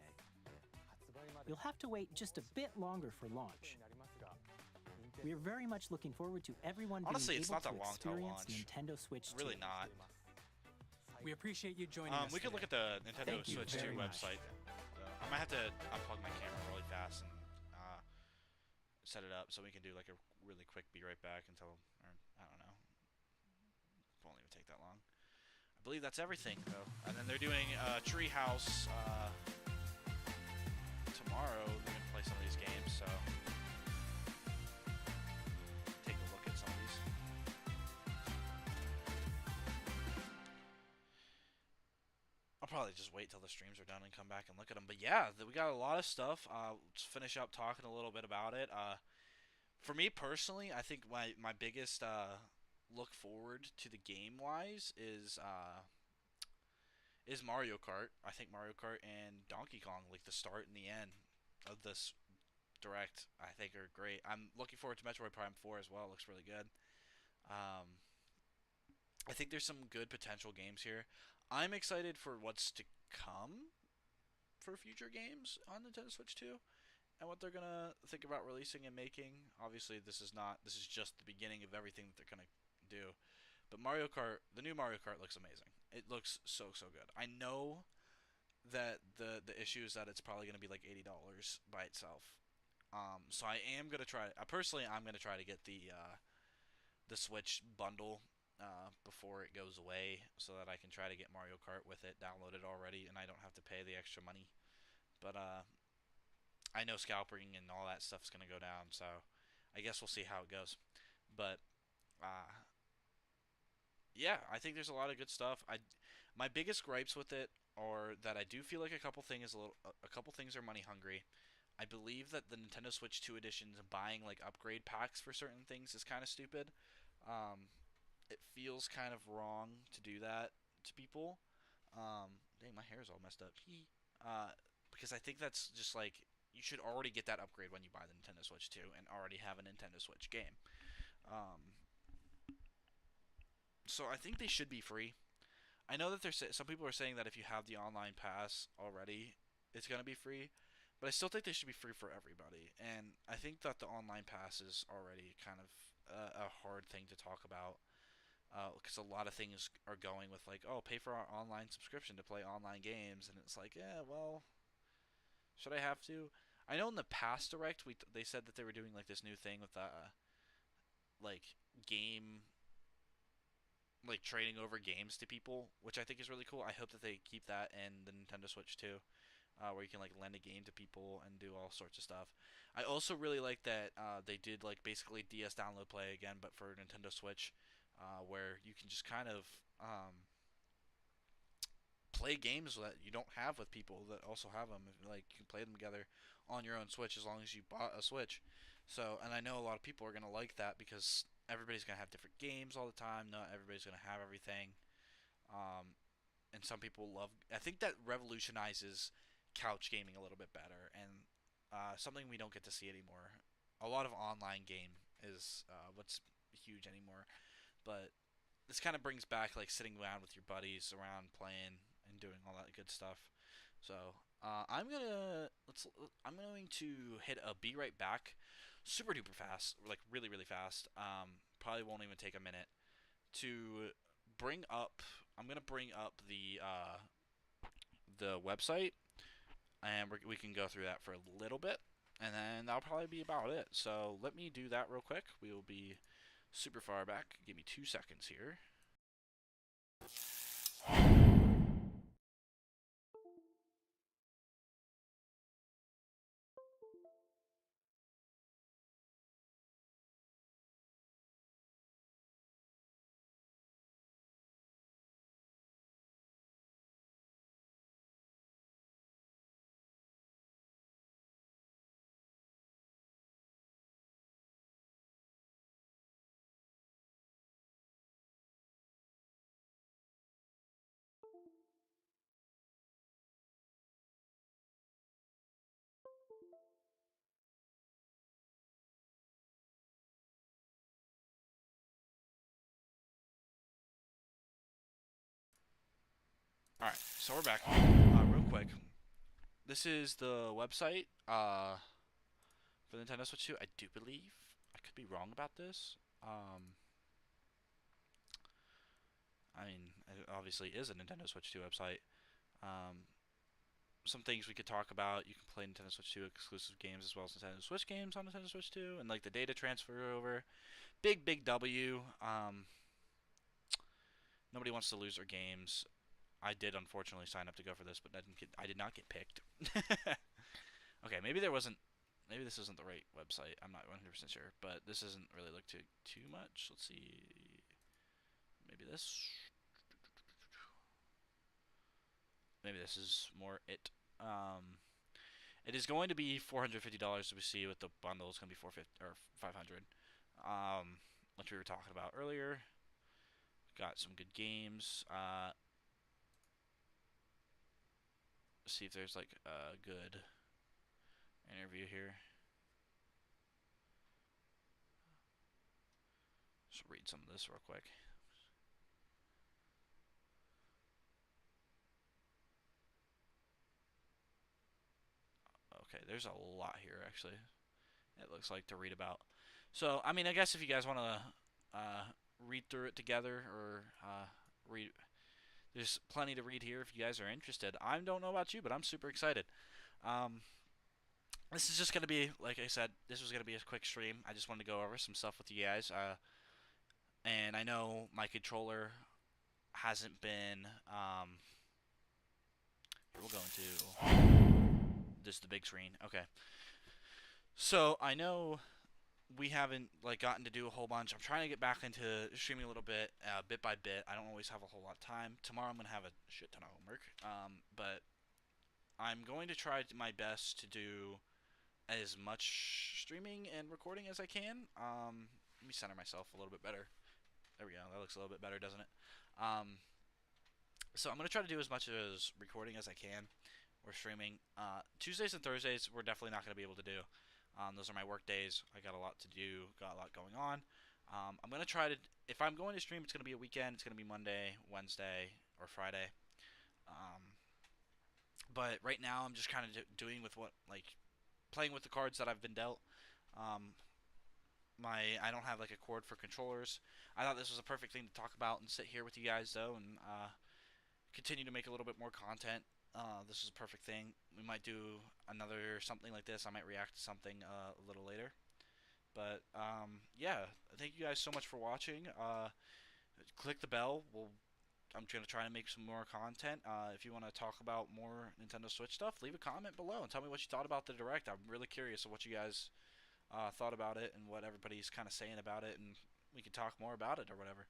You'll have to wait just a bit longer for launch. We are very much looking forward to everyone Honestly, being it's able not that to long till experience launch. Nintendo Switch 2. Really not. We appreciate you joining us. We could look at the Nintendo Thank you Switch 2 very much. website. I might have to unplug my camera really fast and set it up so we can do like a really quick be right back until, or I don't know. It won't even take that long. I believe that's everything though. And then they're doing Treehouse tomorrow. They're gonna play some of these games, so take a look at some of these. I'll probably just wait till the streams are done and come back and look at them. But yeah, we got a lot of stuff. Let's finish up talking a little bit about it. For me personally, I think my biggest look forward to the game-wise is Mario Kart. I think Mario Kart and Donkey Kong, like the start and the end of this direct, I think are great. I'm looking forward to Metroid Prime 4 as well. It looks really good. I think there's some good potential games here. I'm excited for what's to come for future games on Nintendo Switch 2 and what they're gonna think about releasing and making. Obviously, this is just the beginning of everything that they're gonna do. But Mario Kart, the new Mario Kart looks amazing. It looks so good. I know that the issue is that it's probably gonna be like $80 by itself. So I am gonna try. Personally, I'm gonna try to get the Switch bundle before it goes away, so that I can try to get Mario Kart with it downloaded already, and I don't have to pay the extra money. But I know scalping and all that stuff's gonna go down, so I guess we'll see how it goes. But yeah, I think there's a lot of good stuff. My biggest gripes with it are that I do feel like a couple things are money hungry. I believe that the Nintendo Switch 2 editions and buying like upgrade packs for certain things is kind of stupid. It feels kind of wrong to do that to people. Dang, my hair is all messed up. Because I think that's just like, you should already get that upgrade when you buy the Nintendo Switch 2 and already have a Nintendo Switch game. So I think they should be free. I know that some people are saying that if you have the online pass already, it's gonna be free. But I still think they should be free for everybody. And I think that the online pass is already kind of a hard thing to talk about. Because a lot of things are going with like, oh, pay for our online subscription to play online games, and it's like, yeah, well, should I have to? I know in the past direct, they said that they were doing like this new thing with like game, like trading over games to people, which I think is really cool. I hope that they keep that in the Nintendo Switch too, where you can like lend a game to people and do all sorts of stuff. I also really like that they did like basically DS download play again, but for Nintendo Switch. Where you can just kind of play games that you don't have with people that also have them. Like, you can play them together on your own Switch as long as you bought a Switch. So, and I know a lot of people are going to like that because everybody's going to have different games all the time. Not everybody's going to have everything. And some people love... I think that revolutionizes couch gaming a little bit better. And something we don't get to see anymore. A lot of online game is what's huge anymore. But this kind of brings back like sitting around with your buddies around playing and doing all that good stuff. So I'm going to hit a be right back, super duper fast, like really fast. Probably won't even take a minute to bring up. I'm gonna bring up the website, and we can go through that for a little bit, and then that'll probably be about it. So let me do that real quick. We will be super far back. Give me 2 seconds here. Alright, so we're back. Real quick. This is the website for the Nintendo Switch 2, I do believe. I could be wrong about this. I mean, it obviously is a Nintendo Switch 2 website. Some things we could talk about. You can play Nintendo Switch 2 exclusive games as well as Nintendo Switch games on Nintendo Switch 2, and like the data transfer over. Big W. Nobody wants to lose their games. I did unfortunately sign up to go for this, but I did not get picked. Okay, maybe this isn't the right website. I'm not 100% sure, but this isn't really look too much. Let's see. Maybe this. Maybe this is more it. It is going to be $450 to see with the bundle. It's going to be $450 or $500. Which we were talking about earlier. Got some good games. See if there's like a good interview here. Just read some of this real quick. Okay, there's a lot here actually. It looks like to read about. So, I mean, I guess if you guys want to read through it together or read, there's plenty to read here if you guys are interested. I don't know about you, but I'm super excited. This is just going to be, like I said, this was going to be a quick stream. I just wanted to go over some stuff with you guys. And I know my controller hasn't been, we're going to, this is the big screen. Okay. So, I know we haven't like gotten to do a whole bunch. I'm trying to get back into streaming a little bit, bit by bit. I don't always have a whole lot of time. Tomorrow I'm going to have a shit ton of homework. But I'm going to try my best to do as much streaming and recording as I can. Let me center myself a little bit better. There we go. That looks a little bit better, doesn't it? So I'm going to try to do as much as recording as I can or streaming. Tuesdays and Thursdays we're definitely not going to be able to do. Those are my work days. I got a lot to do, got a lot going on. I'm going to try to, if I'm going to stream, it's going to be a weekend. It's going to be Monday, Wednesday, or Friday. But right now I'm just kind of doing with what, like, playing with the cards that I've been dealt. I don't have like a cord for controllers. I thought this was a perfect thing to talk about and sit here with you guys though, and continue to make a little bit more content. This is a perfect thing. We might do another something like this. I might react to something a little later. But yeah, thank you guys so much for watching. Click the bell. I'm going to try to make some more content. If you want to talk about more Nintendo Switch stuff, leave a comment below and tell me what you thought about the Direct. I'm really curious of what you guys thought about it and what everybody's kind of saying about it, and we can talk more about it or whatever.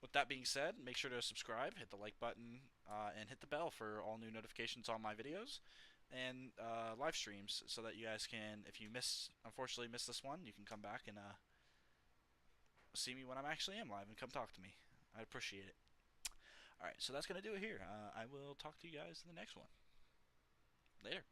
With that being said, make sure to subscribe, hit the like button, and hit the bell for all new notifications on my videos and live streams, so that you guys can, if you unfortunately miss this one, you can come back and see me when I actually am live and come talk to me. I'd appreciate it. Alright, so that's going to do it here. I will talk to you guys in the next one. Later.